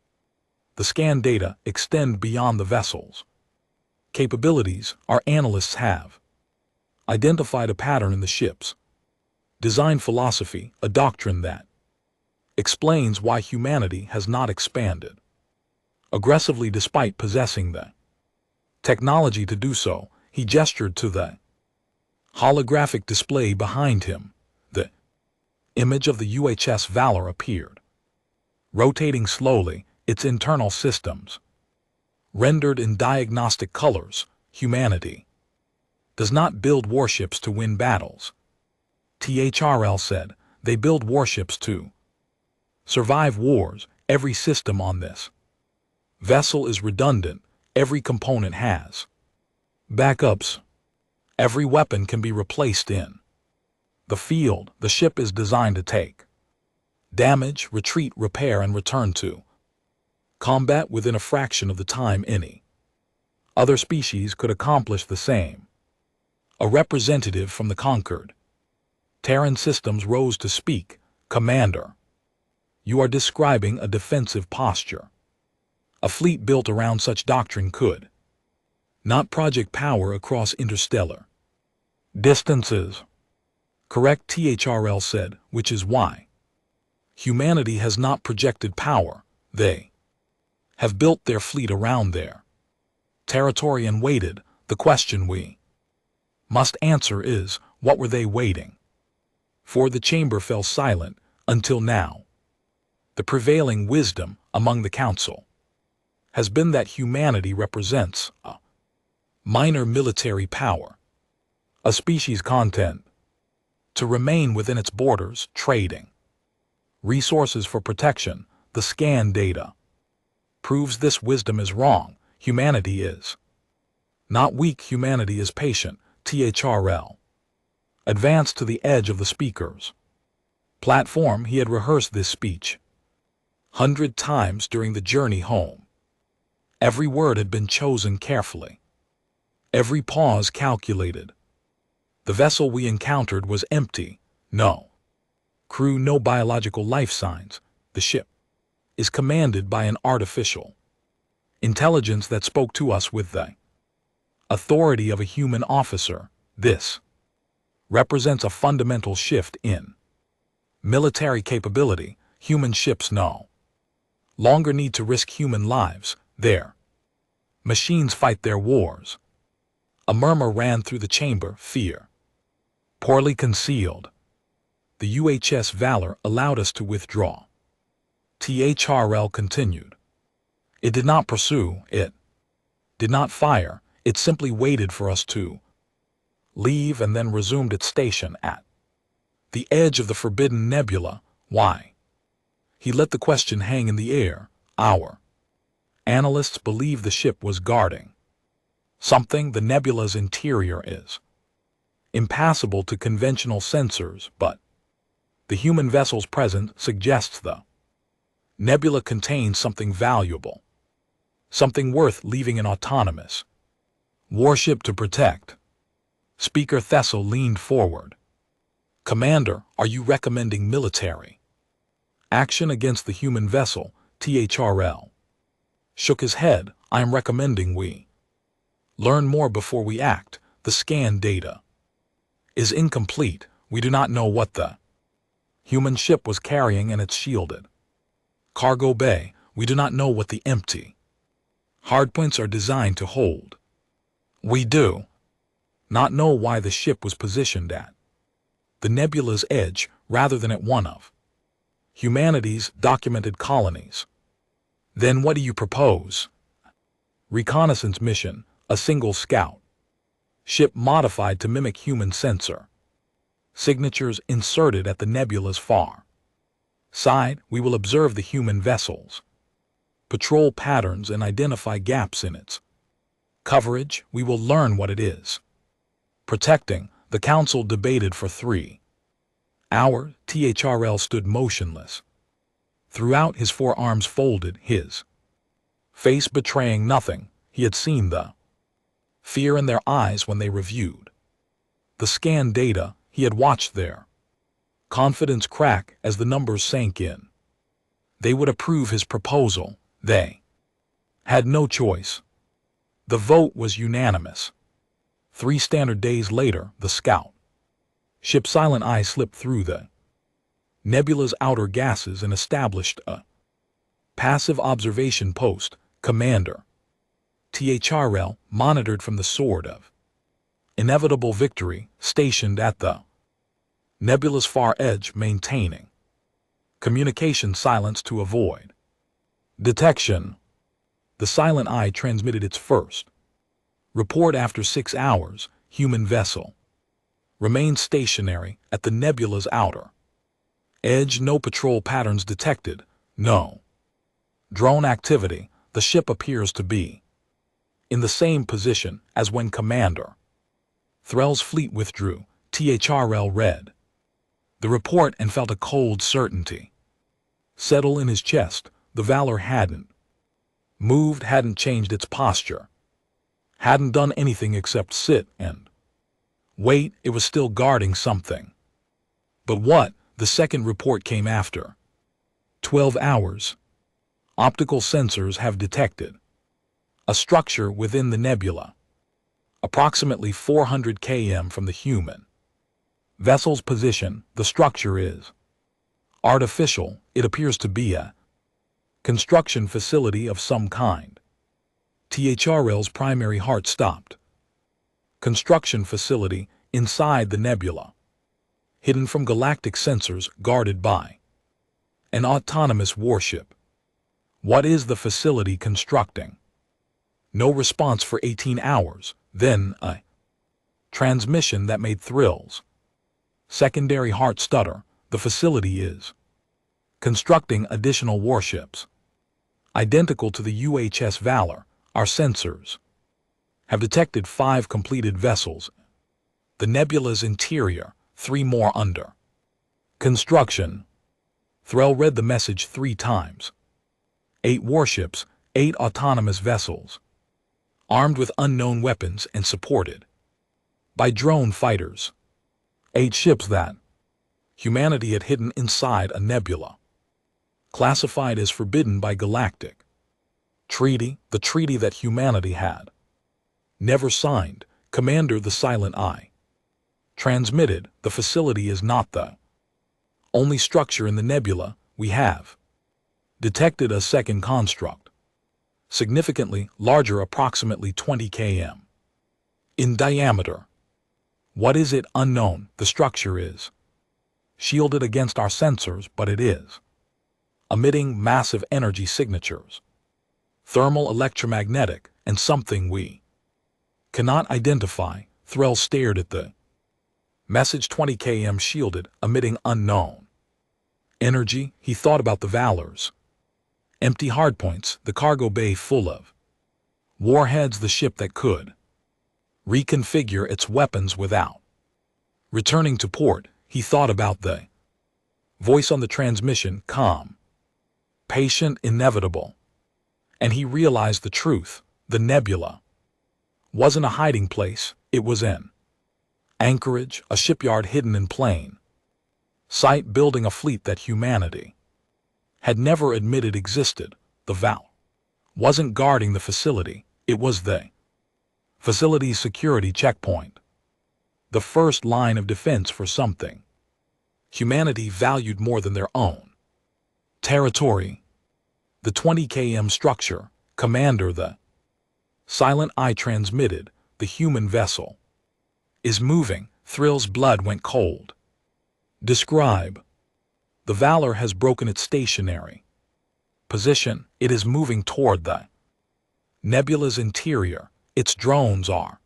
the scan data extend beyond the vessel's capabilities. Our analysts have identified a pattern in the ship's design philosophy, a doctrine that explains why humanity has not expanded aggressively despite possessing the technology to do so. He gestured to the holographic display behind him. The image of the UHS Valor appeared, rotating slowly, its internal systems rendered in diagnostic colors. Humanity does not build warships to win battles, THRL said. They build warships to survive wars. Every system on this vessel is redundant. Every component has backups. Every weapon can be replaced in the field. The ship is designed to take damage, retreat, repair, and return to combat within a fraction of the time any other species could accomplish the same. A representative from the conquered Terran systems rose to speak. Commander, you are describing a defensive posture. A fleet built around such doctrine could not project power across interstellar distances. Correct, THRL said, which is why humanity has not projected power. They have built their fleet around their territory and waited. The question we must answer is, what were they waiting for? The chamber fell silent. Until now, the prevailing wisdom among the council has been that humanity represents a minor military power, a species content to remain within its borders, trading resources for protection. The scan data proves this wisdom is wrong. Humanity is not weak, humanity is patient. THRL advanced to the edge of the speaker's platform. He had rehearsed this speech 100 times during the journey home. Every word had been chosen carefully, every pause calculated. The vessel we encountered was empty. No crew, no biological life signs. The ship is commanded by an artificial intelligence that spoke to us with the authority of a human officer. This represents a fundamental shift in military capability. Human ships no longer need to risk human lives. Their machines fight their wars. A murmur ran through the chamber. Fear poorly concealed. The UHS Valor allowed us to withdraw. THRL continued. It did not pursue, it did not fire, it simply waited for us to leave and then resumed its station at the edge of the forbidden nebula. Why? He let the question hang in the air. Our analysts believe the ship was guarding something. The nebula's interior is impassable to conventional sensors, but the human vessel's presence suggests the nebula contains something valuable, something worth leaving an autonomous warship to protect. Speaker Thessel leaned forward. Commander, are you recommending military action against the human vessel? THRL shook his head. I am recommending we learn more before we act. The scan data is incomplete. We do not know what the Human ship was carrying and it's shielded. Cargo bay, we do not know what the empty hardpoints are designed to hold. We do not know why the ship was positioned at the nebula's edge rather than at one of humanity's documented colonies. Then what do you propose? Reconnaissance mission, a single scout ship modified to mimic human sensor. Signatures inserted at the nebula's far side. We will observe the human vessels, patrol patterns, and identify gaps in its coverage. We will learn what it is protecting. The council debated for 3 hours. THRL stood motionless, throughout his forearms folded, his face betraying nothing. He had seen the fear in their eyes when they reviewed the scan data. He had watched their confidence crack as the numbers sank in. They would approve his proposal. They had no choice. The vote was unanimous. 3 standard days later, the scout ship Silent Eye slipped through the nebula's outer gases and established a passive observation post. Commander THRL monitored from the Sword of Inevitable Victory, stationed at the nebula's far edge, maintaining communication silence to avoid detection. The Silent Eye transmitted its first report after 6 hours. Human vessel remained stationary at the nebula's outer edge. No patrol patterns detected. No drone activity. The ship appears to be in the same position as when Commander Threll's fleet withdrew. THRL read the report and felt a cold certainty settle in his chest. The Valor hadn't moved, hadn't changed its posture, hadn't done anything except sit and wait. It was still guarding something. But what? The second report came after 12 hours. Optical sensors have detected a structure within the nebula, approximately 400 km from the human vessel's position. The structure is artificial. It appears to be a construction facility of some kind. THRL's primary heart stopped. Construction facility inside the nebula, hidden from galactic sensors, guarded by an autonomous warship. What is the facility constructing? No response for 18 hours. Then a transmission that made thrills. Secondary heart stutter. The facility is constructing additional warships, identical to the UHS Valor. Our sensors have detected 5 completed vessels. The nebula's interior, 3 more under construction. Threll read the message 3 times. 8 warships, 8 autonomous vessels, armed with unknown weapons and supported by drone fighters. 8 ships that humanity had hidden inside a nebula, classified as forbidden by galactic treaty, the treaty that humanity had never signed. Commander the Silent Eye transmitted, the facility is not the only structure in the nebula. We have detected a second construct, significantly larger, approximately 20 km in diameter. What is it? Unknown. The structure is shielded against our sensors, but it is emitting massive energy signatures, thermal, electromagnetic, and something we cannot identify. Threll stared at the message. 20 km shielded, emitting unknown energy. He thought about the Valor's empty hardpoints, the cargo bay full of warheads, the ship that could reconfigure its weapons without returning to port. He thought about the voice on the transmission, calm, patient, inevitable. And he realized the truth. The nebula wasn't a hiding place. It was an anchorage, a shipyard hidden in plain sight, building a fleet that humanity had never admitted existed. The Val wasn't guarding the facility. It was the facility's security checkpoint, the first line of defense for something humanity valued more than their own territory. The 20 km structure, Commander, the silent eye transmitted, the human vessel is moving. Thrill's blood went cold. Describe. The Valor has broken its stationary position. It is moving toward the nebula's interior. Its drones are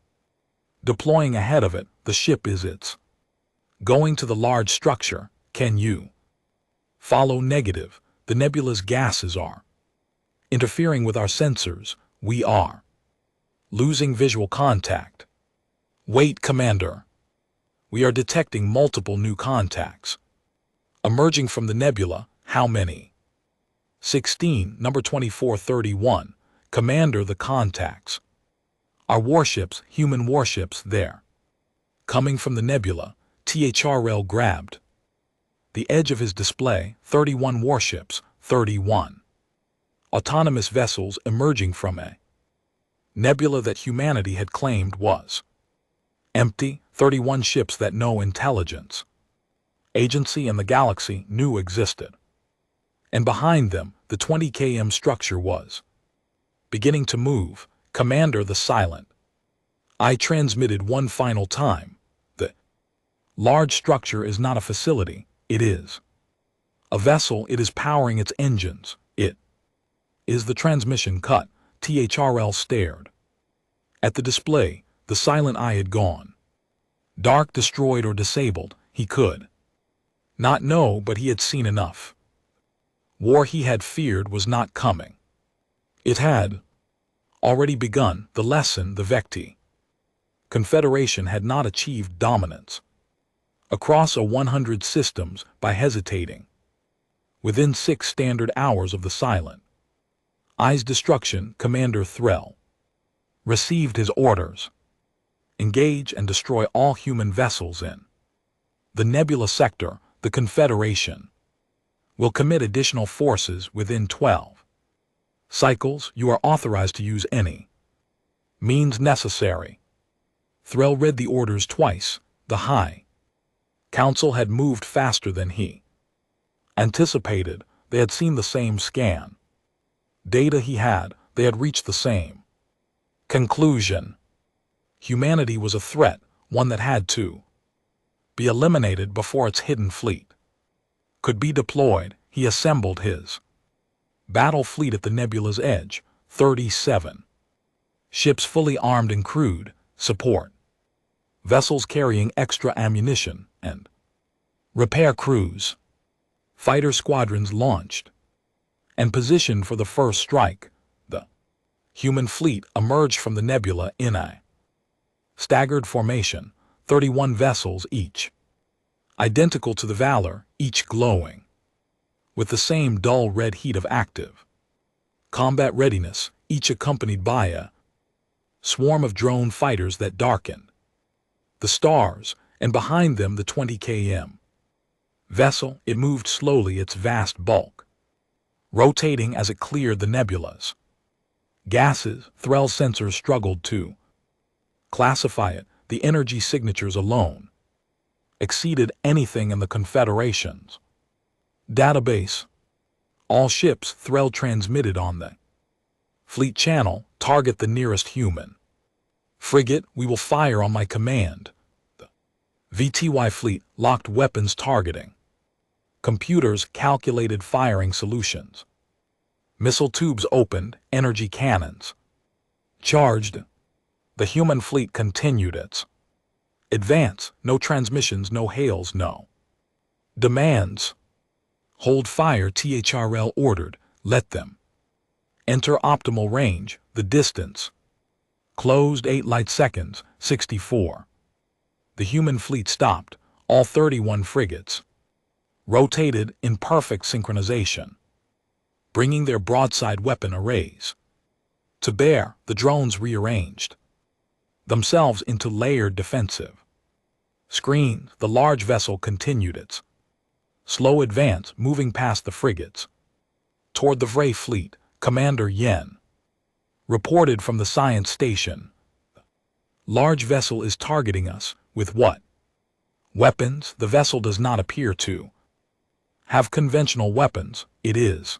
deploying ahead of it. The ship is going to the large structure. Can you follow? Negative. The nebula's gases are interfering with our sensors. We are losing visual contact. Wait, Commander. We are detecting multiple new contacts emerging from the nebula. How many? 16, number 2431. Commander, the contacts are warships, human warships. They're coming from the nebula. THRL grabbed the edge of his display. 31 warships, 31 autonomous vessels emerging from a nebula that humanity had claimed was empty. 31 ships that no intelligence agency in the galaxy knew existed. And behind them, the 20 km structure was beginning to move. Commander, the silent eye transmitted one final time. The large structure is not a facility. It is a vessel. It is powering its engines. It is the transmission cut. THRL stared at the display. The silent eye had gone dark, destroyed, or disabled. He could not know, but he had seen enough. War he had feared was not coming. It had already begun. The lesson: the Vecti Confederation had not achieved dominance across 100 systems by hesitating within 6 standard hours of the silent eye's destruction. Commander Threll received his orders: engage and destroy all human vessels in the nebula sector. The Confederation will commit additional forces within 12 cycles. You are authorized to use any means necessary. Threll read the orders twice. The High Council had moved faster than he anticipated. They had seen the same scan data he had. They had reached the same conclusion. Humanity was a threat, one that had to be eliminated before its hidden fleet could be deployed. He assembled his battle fleet at the nebula's edge. 37 ships fully armed and crewed, support vessels carrying extra ammunition, and repair crews. Fighter squadrons launched and positioned for the first strike. The human fleet emerged from the nebula in a staggered formation. 31 vessels, each identical to the Valor, each glowing with the same dull red heat of active combat readiness, each accompanied by a swarm of drone fighters that darkened the stars, and behind them the 20 km vessel. It moved slowly, its vast bulk rotating as it cleared the nebula's gases. Threll's sensors struggled to classify it. The energy signatures alone exceeded anything in the Confederation's database. All ships, Threll transmitted on the fleet channel, target the nearest human frigate. We will fire on my command. The VTY fleet locked weapons targeting. Computers calculated firing solutions. Missile tubes opened, energy cannons charged. The human fleet continued its advance. No transmissions, no hails, no demands. Hold fire, THRL ordered. Let them enter optimal range. The distance closed. 8 light seconds. 64. The human fleet stopped. All 31 frigates rotated in perfect synchronization, bringing their broadside weapon arrays to bear. The drones rearranged themselves into layered defensive screens. The large vessel continued its slow advance, moving past the frigates toward the Vray fleet. Commander Yen reported from the science station. Large vessel is targeting us. With what? Weapons, the vessel does not appear to have conventional weapons, it is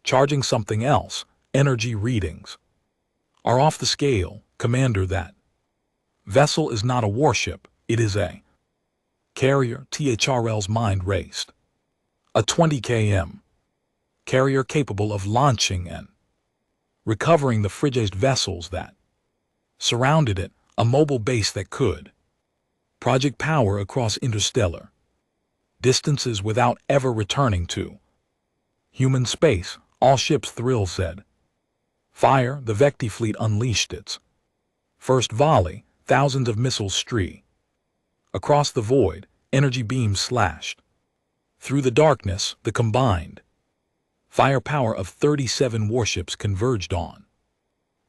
charging something else. Energy readings are off the scale. Commander, that vessel is not a warship, it is a carrier. THRL's mind raced. A 20 km carrier capable of launching and recovering the frigate vessels that surrounded it, a mobile base that could project power across interstellar distances without ever returning to human space. All ships, Thrill said. Fire. The Vecti fleet unleashed its first volley. Thousands of missiles streak across the void. Energy beams slashed through the darkness. The combined firepower of 37 warships converged on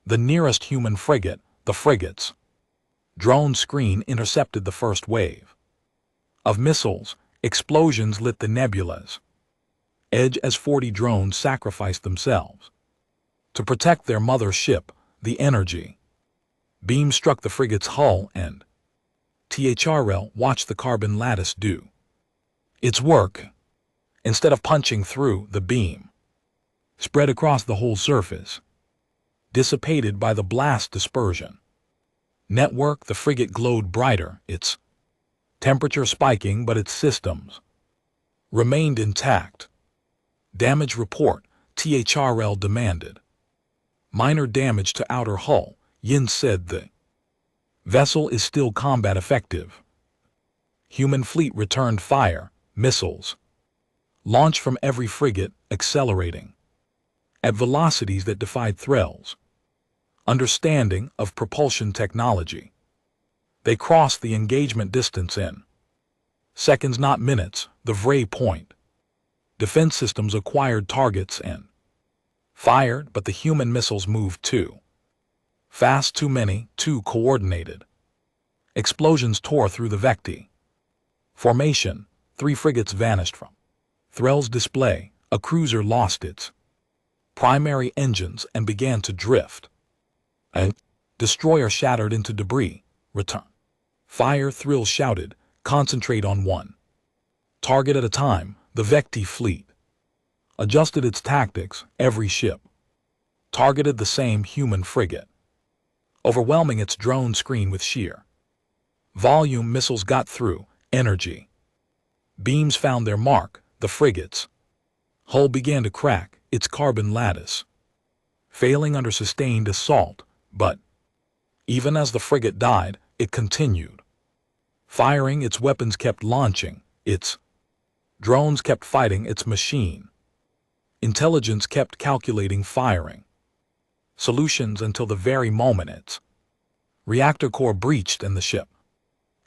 the nearest human frigate. The frigate's drone screen intercepted the first wave of missiles. Explosions lit the nebula's edge as 40 drones sacrificed themselves to protect their mother ship. The energy beam struck the frigate's hull and THRL watched the carbon lattice do its work. Instead of punching through, the beam spread across the whole surface, dissipated by the blast dispersion network. The frigate glowed brighter, its temperature spiking, but its systems remained intact. Damage report, THRL demanded. Minor damage to outer hull, Yin said. The vessel is still combat effective. Human fleet returned fire. Missiles launched from every frigate, accelerating at velocities that defied Threll's understanding of propulsion technology. They crossed the engagement distance in seconds, not minutes. The Vray point defense systems acquired targets and fired, but the human missiles moved too fast, too many, too coordinated. Explosions tore through the Vecti formation. 3 frigates vanished from Threll's display. A cruiser lost its primary engines and began to drift. A destroyer shattered into debris. Return fire, Thrill shouted. Concentrate on one target at a time. The Vecti fleet adjusted its tactics. Every ship targeted the same human frigate, overwhelming its drone screen with sheer volume. Missiles got through. Energy beams found their mark. The frigate's hull began to crack, its carbon lattice failing under sustained assault. But even as the frigate died, it continued firing. Its weapons kept launching. Its drones kept fighting. Its machine intelligence kept calculating firing solutions until the very moment its reactor core breached and the ship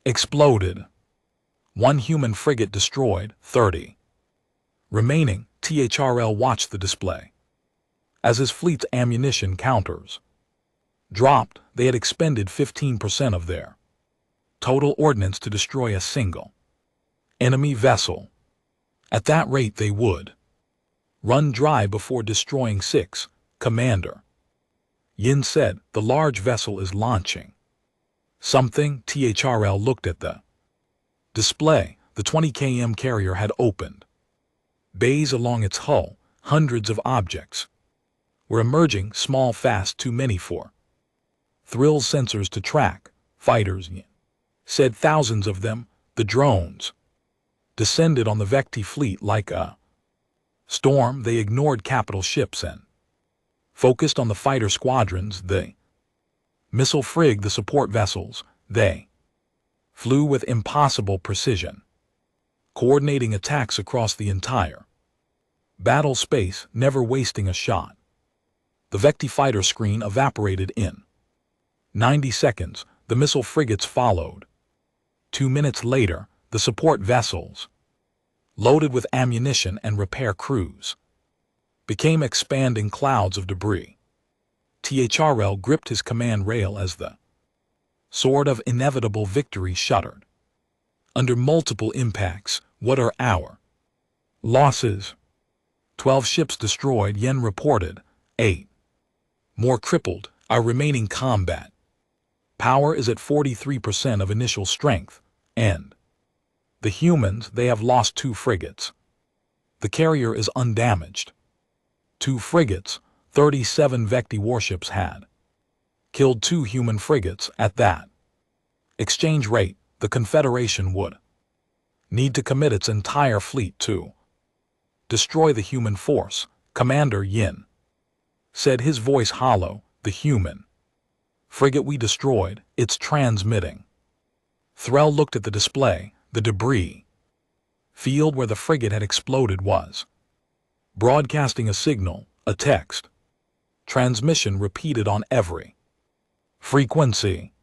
exploded. 1 human frigate destroyed, 30 remaining. THRL watched the display as his fleet's ammunition counters dropped. They had expended 15% of their total ordnance to destroy a single enemy vessel. At that rate they would run dry before destroying 6. Commander, Yin said, the large vessel is launching something. THRL looked at the display. The 20 km carrier had opened bays along its hull. Hundreds of objects were emerging, small, fast, too many for Thrill's sensors to track. Fighters, Yin said, thousands of them. The drones descended on the Vecti fleet like a storm. They ignored capital ships and focused on the fighter squadrons, the missile frig, the support vessels. They flew with impossible precision, coordinating attacks across the entire battle space, never wasting a shot. The Vecti fighter screen evaporated in 90 seconds. The missile frigates followed. 2 minutes later, the support vessels, loaded with ammunition and repair crews, became expanding clouds of debris. THRL gripped his command rail as the sword of inevitable victory shuddered under multiple impacts. What are our losses? 12 ships destroyed, Yen reported. 8 more crippled. Our remaining combat power is at 43% of initial strength, and The humans, they have lost 2 frigates. The carrier is undamaged. 2 frigates, 37 Vecti warships had. Killed 2 human frigates at that. Exchange rate, the Confederation would need to commit its entire fleet to destroy the human force, Commander Yin said, his voice hollow. The human frigate we destroyed, it's transmitting. Threll looked at the display. The debris field where the frigate had exploded was broadcasting a signal, a text transmission repeated on every frequency.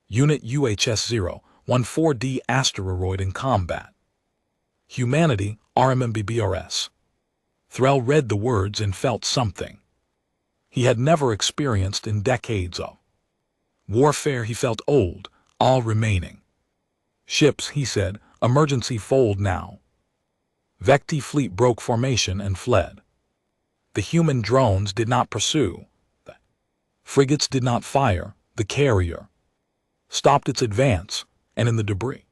Unit UHS-014D asteroid in combat. Humanity, RMMBBRS. Threll read the words and felt something he had never experienced in decades of warfare. He felt old. All remaining ships, he said, emergency fold now. Vecti fleet broke formation and fled. The human drones did not pursue. The frigates did not fire. The carrier stopped its advance, and in the debris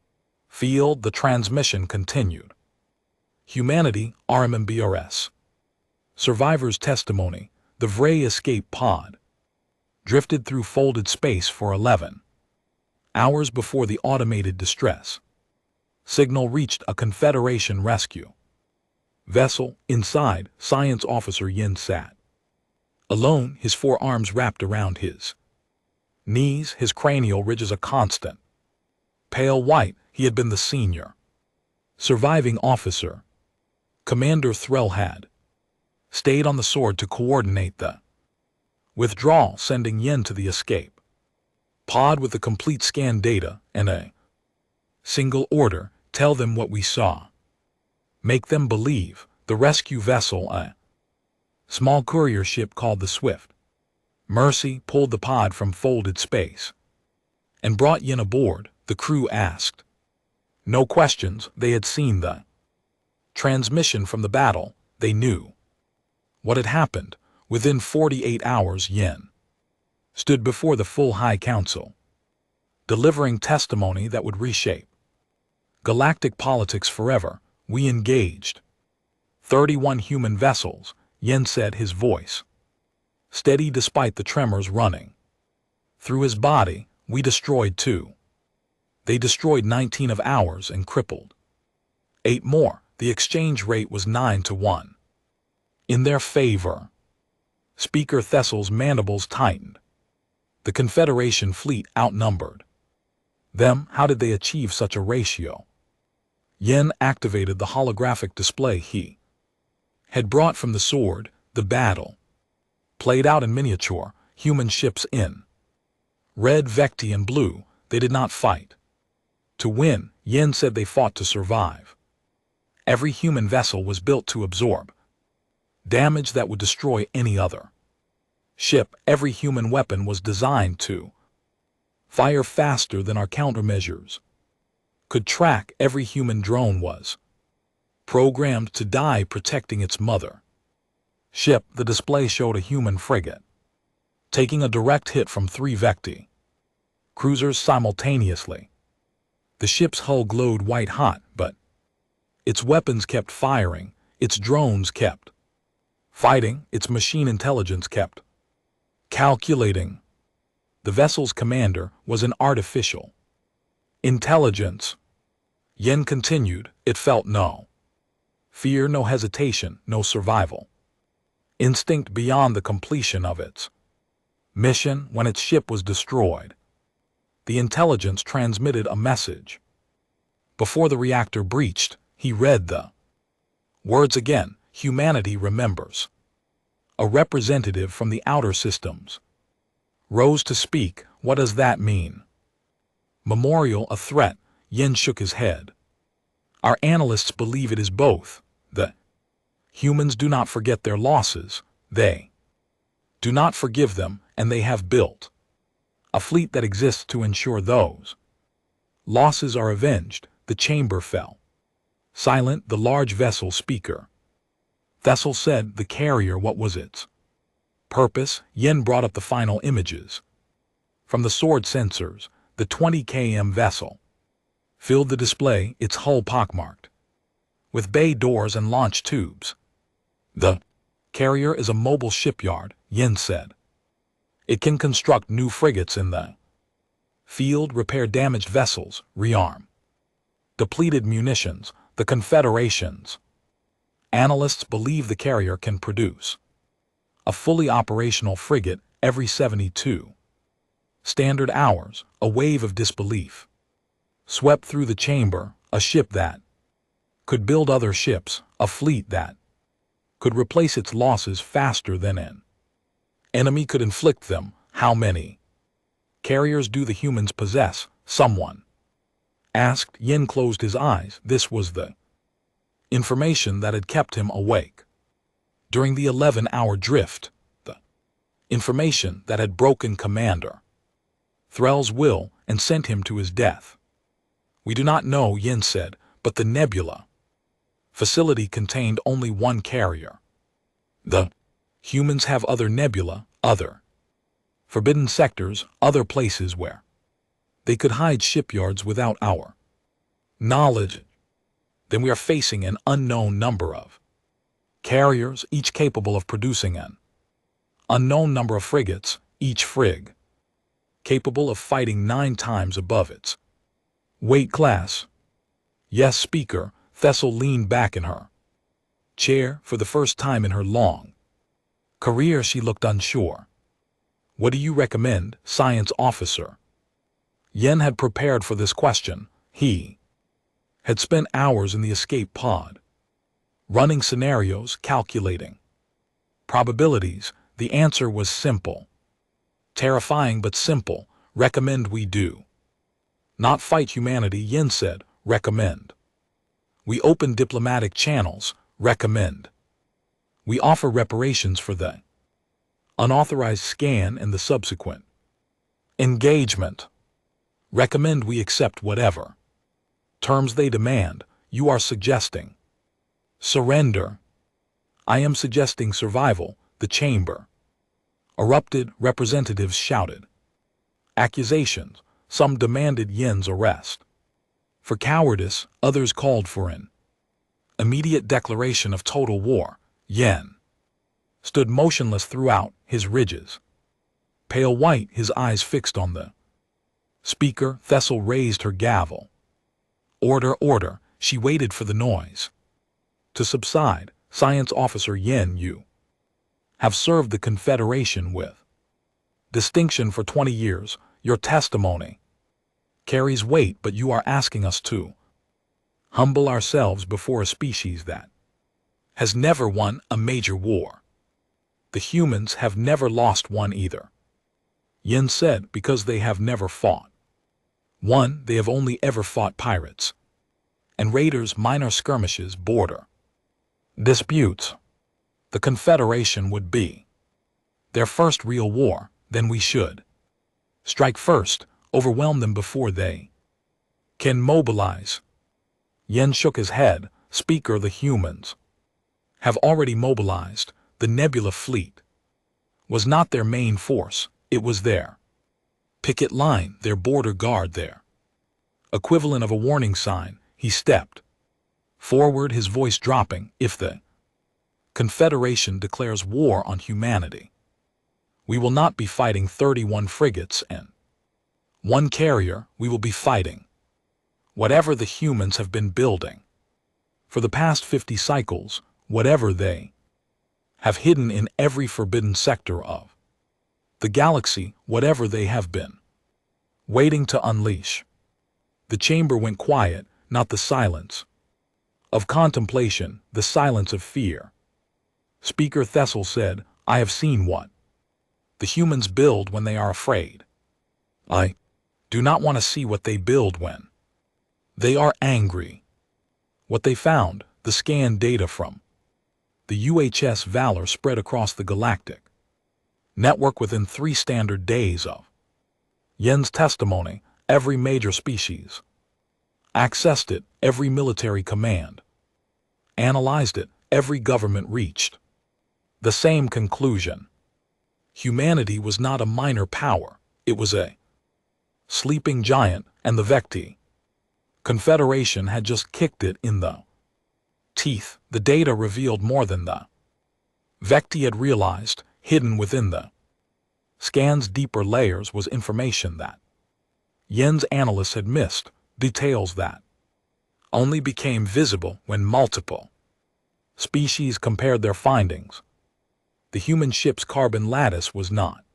field the transmission continued. Humanity, RMMBRS. Survivors' testimony. The Vray escape pod drifted through folded space for 11 hours before the automated distress signal reached a Confederation rescue vessel. Inside, Science Officer Yin sat alone, his forearms wrapped around his knees, his cranial ridges a constant pale white. He had been the senior surviving officer. Commander Threll had stayed on the sword to coordinate the withdrawal, sending Yin to the escape pod with the complete scan data and a single order: tell them what we saw. Make them believe. The rescue vessel, a small courier ship called the Swift Mercy, pulled the pod from folded space and brought Yin aboard. The crew asked no questions. They had seen the transmission from the battle. They knew what had happened. Within 48 hours, Yin stood before the full High Council, delivering testimony that would reshape galactic politics forever. We engaged 31 human vessels, Yin said, his voice steady despite the tremors running through his body. We destroyed 2. They destroyed 19 of ours and crippled 8 more. The exchange rate was 9-1 in their favor. Speaker Thessel's mandibles tightened. The Confederation fleet outnumbered them. How did they achieve such a ratio? Yin activated the holographic display he had brought from the sword. The battle played out in miniature. Human ships in red, Vecti, and blue. They did not fight to win. Yin said they fought to survive. Every human vessel was built to absorb damage that would destroy any other ship. Every human weapon was designed to fire faster than our countermeasures could track. Every human drone was programmed to die protecting its mother ship. The display showed a human frigate taking a direct hit from 3 Vecti cruisers simultaneously. The ship's hull glowed white hot, but its weapons kept firing, its drones kept fighting, its machine intelligence kept calculating. The vessel's commander was an artificial intelligence. Yin continued. It felt no fear, no hesitation, no survival instinct beyond the completion of its mission. When its ship was destroyed, the intelligence transmitted a message. Before the reactor breached, he read the words again. Humanity remembers. A representative from the outer systems rose to speak. What does that mean? Memorial, a threat? Yin shook his head. Our analysts believe it is both. The humans do not forget their losses. They do not forgive them, and they have built a fleet that exists to ensure those losses are avenged. The chamber fell silent. The large vessel speaker Thessel said, the carrier, what was its purpose? Yin brought up the final images from the sword sensors. The 20 km vessel filled the display, its hull pockmarked, with bay doors and launch tubes. The carrier is a mobile shipyard, Yin said. It can construct new frigates in the field, repair damaged vessels, rearm depleted munitions. The Confederation's analysts believe the carrier can produce a fully operational frigate every 72 standard hours. A wave of disbelief swept through the chamber. A ship that could build other ships, a fleet that could replace its losses faster than an enemy could inflict them. How many carriers do the humans possess? Someone asked. Yin closed his eyes. This was the information that had kept him awake during the 11-hour drift, the information that had broken Commander Threll's will and sent him to his death. We do not know, Yin said, but the nebula facility contained only one carrier. The humans have other nebula, other forbidden sectors, other places where they could hide shipyards without our knowledge. Then we are facing an unknown number of carriers, each capable of producing an unknown number of frigates, each frig capable of fighting 9 times above its weight class. Yes, Speaker. Thessel leaned back in her chair. For the first time in her long career, she looked unsure. What do you recommend, science officer? Yen had prepared for this question. He had spent hours in the escape pod, running scenarios, calculating probabilities. The answer was simple. Terrifying but simple. Recommend we do not fight humanity, Yin said. Recommend we open diplomatic channels. Recommend we offer reparations for the unauthorized scan and the subsequent engagement. Recommend we accept whatever terms they demand. You are suggesting surrender. I am suggesting survival. The chamber erupted. Representatives shouted accusations. Some demanded Yin's arrest for cowardice. Others called for an immediate declaration of total war. Yin stood motionless throughout, his ridges pale white, his eyes fixed on the speaker. Thessel raised her gavel. Order, order. She waited for the noise to subside. Science officer Yin, you have served the Confederation with distinction for 20 years. Your testimony carries weight, but you are asking us to humble ourselves before a species that has never won a major war. The humans have never lost one either. Yin said, because they have never fought one. They have only ever fought pirates and raiders, minor skirmishes, border disputes. The Confederation would be their first real war. Then we should strike first, overwhelm them before they can mobilize. Yen shook his head. Speaker, the humans have already mobilized. The Nebula fleet was not their main force. It was their picket line, their border guard, their equivalent of a warning sign. He stepped forward, his voice dropping. If the Confederation declares war on humanity, we will not be fighting 31 frigates and 1 carrier. We will be fighting whatever the humans have been building for the past 50 cycles, whatever they have hidden in every forbidden sector of the galaxy, whatever they have been waiting to unleash. The chamber went quiet, not the silence of contemplation, the silence of fear. Speaker Thessel said, I have seen what the humans build when they are afraid. I do not want to see what they build when they are angry. What they found, the scanned data from the UHS Valor spread across the galactic network within 3 standard days of Yen's testimony. Every major species accessed it, every military command analyzed it, every government reached the same conclusion. Humanity was not a minor power, it was a sleeping giant, and the Vecti Confederation had just kicked it in the teeth. The data revealed more than the Vecti had realized. Hidden within the scan's deeper layers was information that Yen's analysts had missed, details that only became visible when multiple species compared their findings. The human ship's carbon lattice was not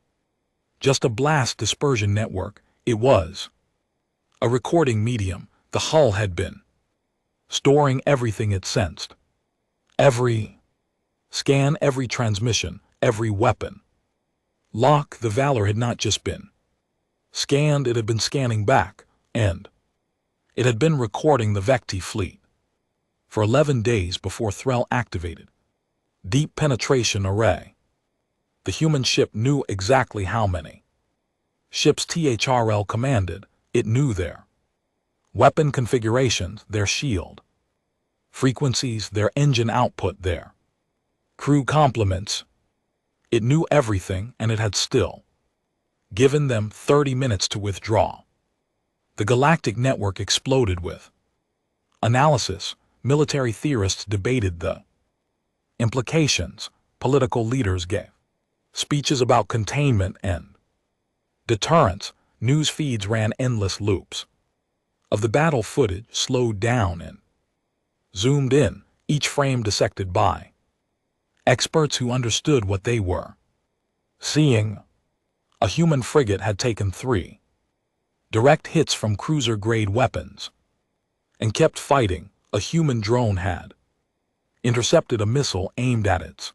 just a blast dispersion network, it was a recording medium. The hull had been storing everything it sensed. Every scan, every transmission, every weapon. Lock, the Valor had not just been scanned, it had been scanning back, and it had been recording the Vecti fleet for 11 days before Threll activated Deep Penetration Array. The human ship knew exactly how many ships THRL commanded. It knew their weapon configurations, their shield frequencies, their engine output, their crew complements. It knew everything, and it had still given them 30 minutes to withdraw. The galactic network exploded with analysis. Military theorists debated the implications. Political leaders gave speeches about containment and deterrence. News feeds ran endless loops of the battle footage, slowed down and zoomed in, each frame dissected by experts who understood what they were seeing. A human frigate had taken 3 direct hits from cruiser-grade weapons and kept fighting. A human drone had intercepted a missile aimed at its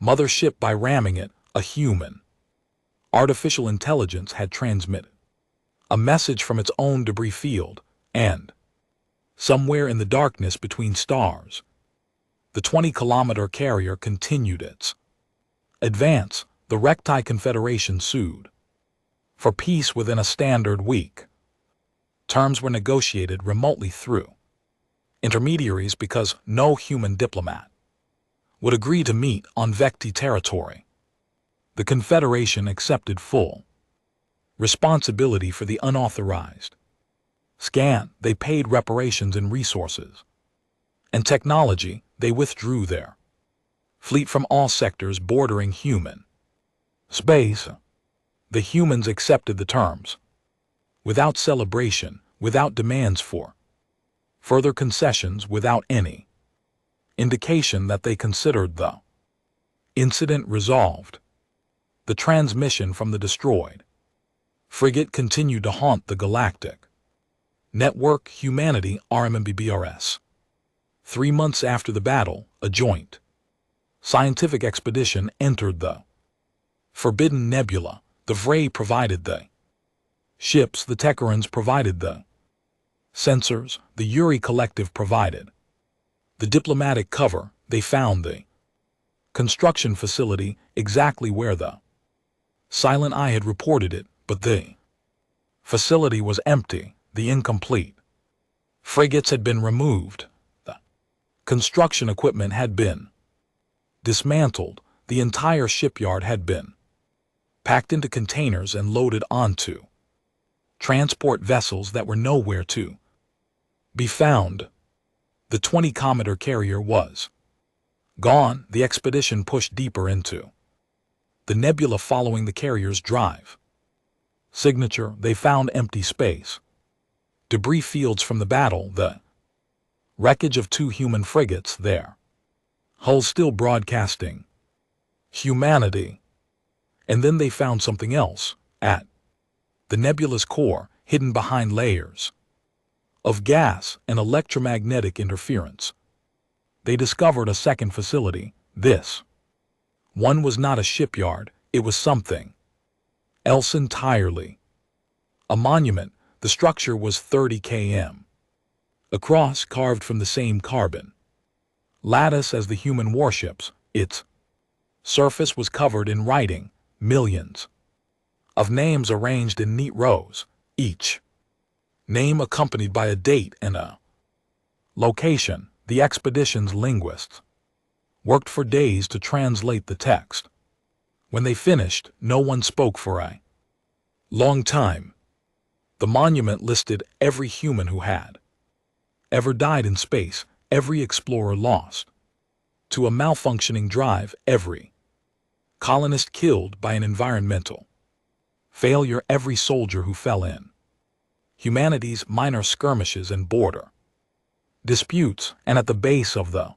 mothership by ramming it. A human artificial intelligence had transmitted a message from its own debris field, and somewhere in the darkness between stars, the 20-kilometer carrier continued its advance. The Recti Confederation sued for peace within a standard week. Terms were negotiated remotely through intermediaries because no human diplomat would agree to meet on Vecti territory. The Confederation accepted full responsibility for the unauthorized scan. They paid reparations in resources and technology. They withdrew their fleet from all sectors bordering human space. The humans accepted the terms without celebration, without demands for further concessions, without any indication that they considered the incident resolved. The transmission from the destroyed frigate continued to haunt the galactic network. Humanity RMMBBRS. 3 months after the battle, a joint scientific expedition entered the Forbidden Nebula. The Vray provided the ships, the Techerans provided the sensors, the Uri Collective provided the diplomatic cover. They found the construction facility exactly where the Silent Eye had reported it, but the facility was empty, the incomplete frigates had been removed, the construction equipment had been dismantled, the entire shipyard had been packed into containers and loaded onto transport vessels that were nowhere to be found. The 20-kilometer carrier was gone. The expedition pushed deeper into the nebula following the carrier's drive signature. They found empty space, debris fields from the battle, the wreckage of 2 human frigates, their hulls still broadcasting humanity. And then they found something else at the nebula's core, hidden behind layers of gas and electromagnetic interference. They discovered a second facility. This one was not a shipyard, it was something else entirely. A monument. The structure was 30 km across, carved from the same carbon lattice as the human warships. Its surface was covered in writing, millions of names arranged in neat rows, each name accompanied by a date and a location. The expedition's linguists worked for days to translate the text. When they finished, no one spoke for a long time. The monument listed every human who had ever died in space, every explorer lost. To a malfunctioning drive, every colonist killed by an environmental failure, every soldier who fell in humanity's minor skirmishes and border disputes, and at the base of the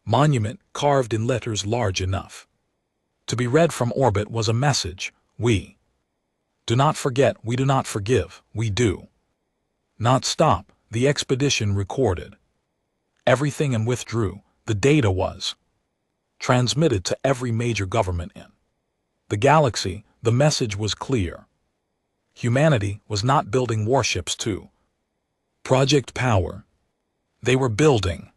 monument, carved in letters large enough to be read from orbit, was a message: we do not forget, we do not forgive, we do not stop. The expedition recorded everything and withdrew. The data was transmitted to every major government in the galaxy. The message was clear. Humanity was not building warships to project power. They were building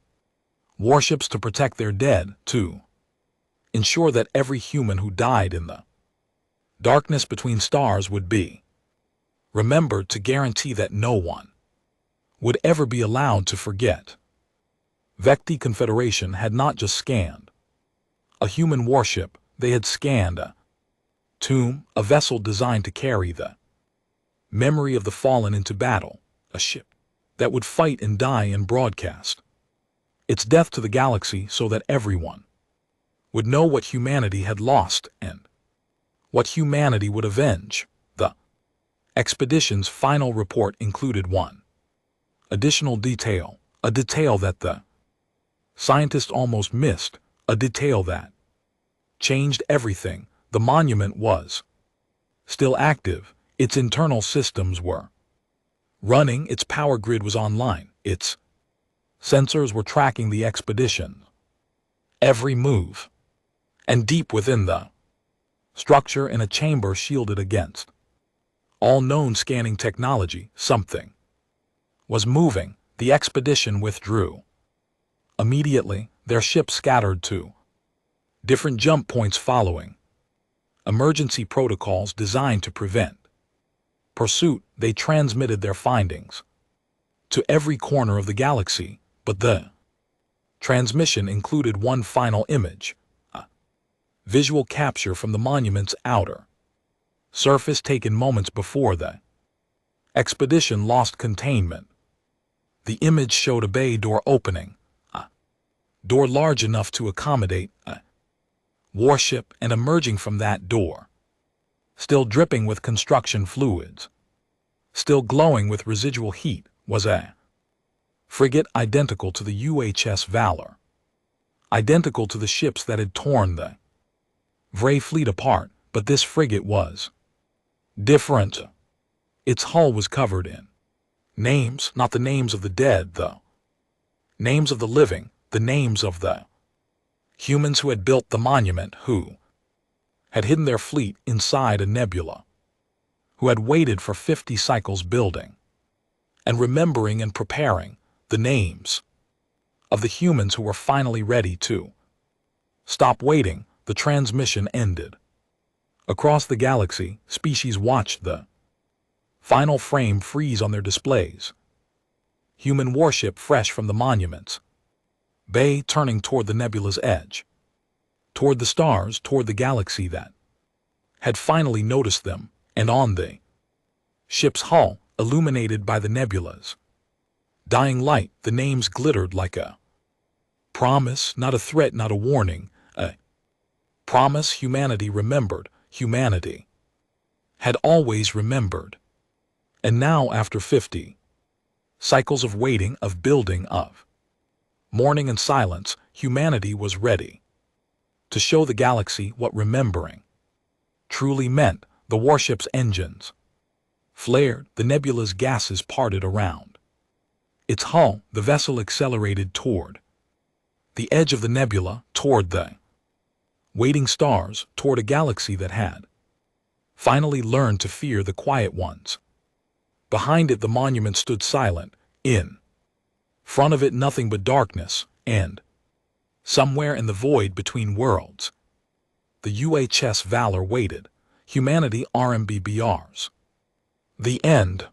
warships to protect their dead, to ensure that every human who died in the darkness between stars would be remembered, to guarantee that no one would ever be allowed to forget. Vecti Confederation had not just scanned a human warship, they had scanned a tomb, a vessel designed to carry the memory of the fallen into battle, a ship that would fight and die and broadcast its death to the galaxy so that everyone would know what humanity had lost and what humanity would avenge. The expedition's final report included one additional detail, a detail that the scientist almost missed, a detail that changed everything. The monument was still active, its internal systems were running, its power grid was online, its sensors were tracking the expedition every move, and deep within the structure, in a chamber shielded against all known scanning technology, something was moving. The expedition withdrew immediately, their ship scattered to different jump points following emergency protocols designed to prevent pursuit. They transmitted their findings to every corner of the galaxy, but the transmission included one final image, a visual capture from the monument's outer surface taken moments before the expedition lost containment. The image showed a bay door opening, a door large enough to accommodate a warship, and emerging from that door, still dripping with construction fluids, still glowing with residual heat, was a frigate identical to the UHS Valor, identical to the ships that had torn the Vray fleet apart, but this frigate was different. Its hull was covered in names, not the names of the dead, though. Names of the living, the names of the humans who had built the monument, who had hidden their fleet inside a nebula, who had waited for 50 cycles building and remembering and preparing, the names of the humans who were finally ready to stop waiting. The transmission ended. Across the galaxy, species watched the final frame freeze on their displays. Human warship fresh from the monument's bay, turning toward the nebula's edge, toward the stars, toward the galaxy that had finally noticed them, and on the ship's hull, illuminated by the nebula's dying light, the names glittered like a promise, not a threat, not a warning, a promise. Humanity remembered. Humanity had always remembered. And now, after 50 cycles of waiting, of building, of mourning and silence, humanity was ready to show the galaxy what remembering truly meant. The warship's engines flared, the nebula's gases parted around its hull, the vessel accelerated toward the edge of the nebula, toward the waiting stars, toward a galaxy that had finally learned to fear the quiet ones. Behind it, the monument stood silent. In front of it, nothing but darkness, and somewhere in the void between worlds, the UHS Valor waited. Humanity RMBBRs. The end.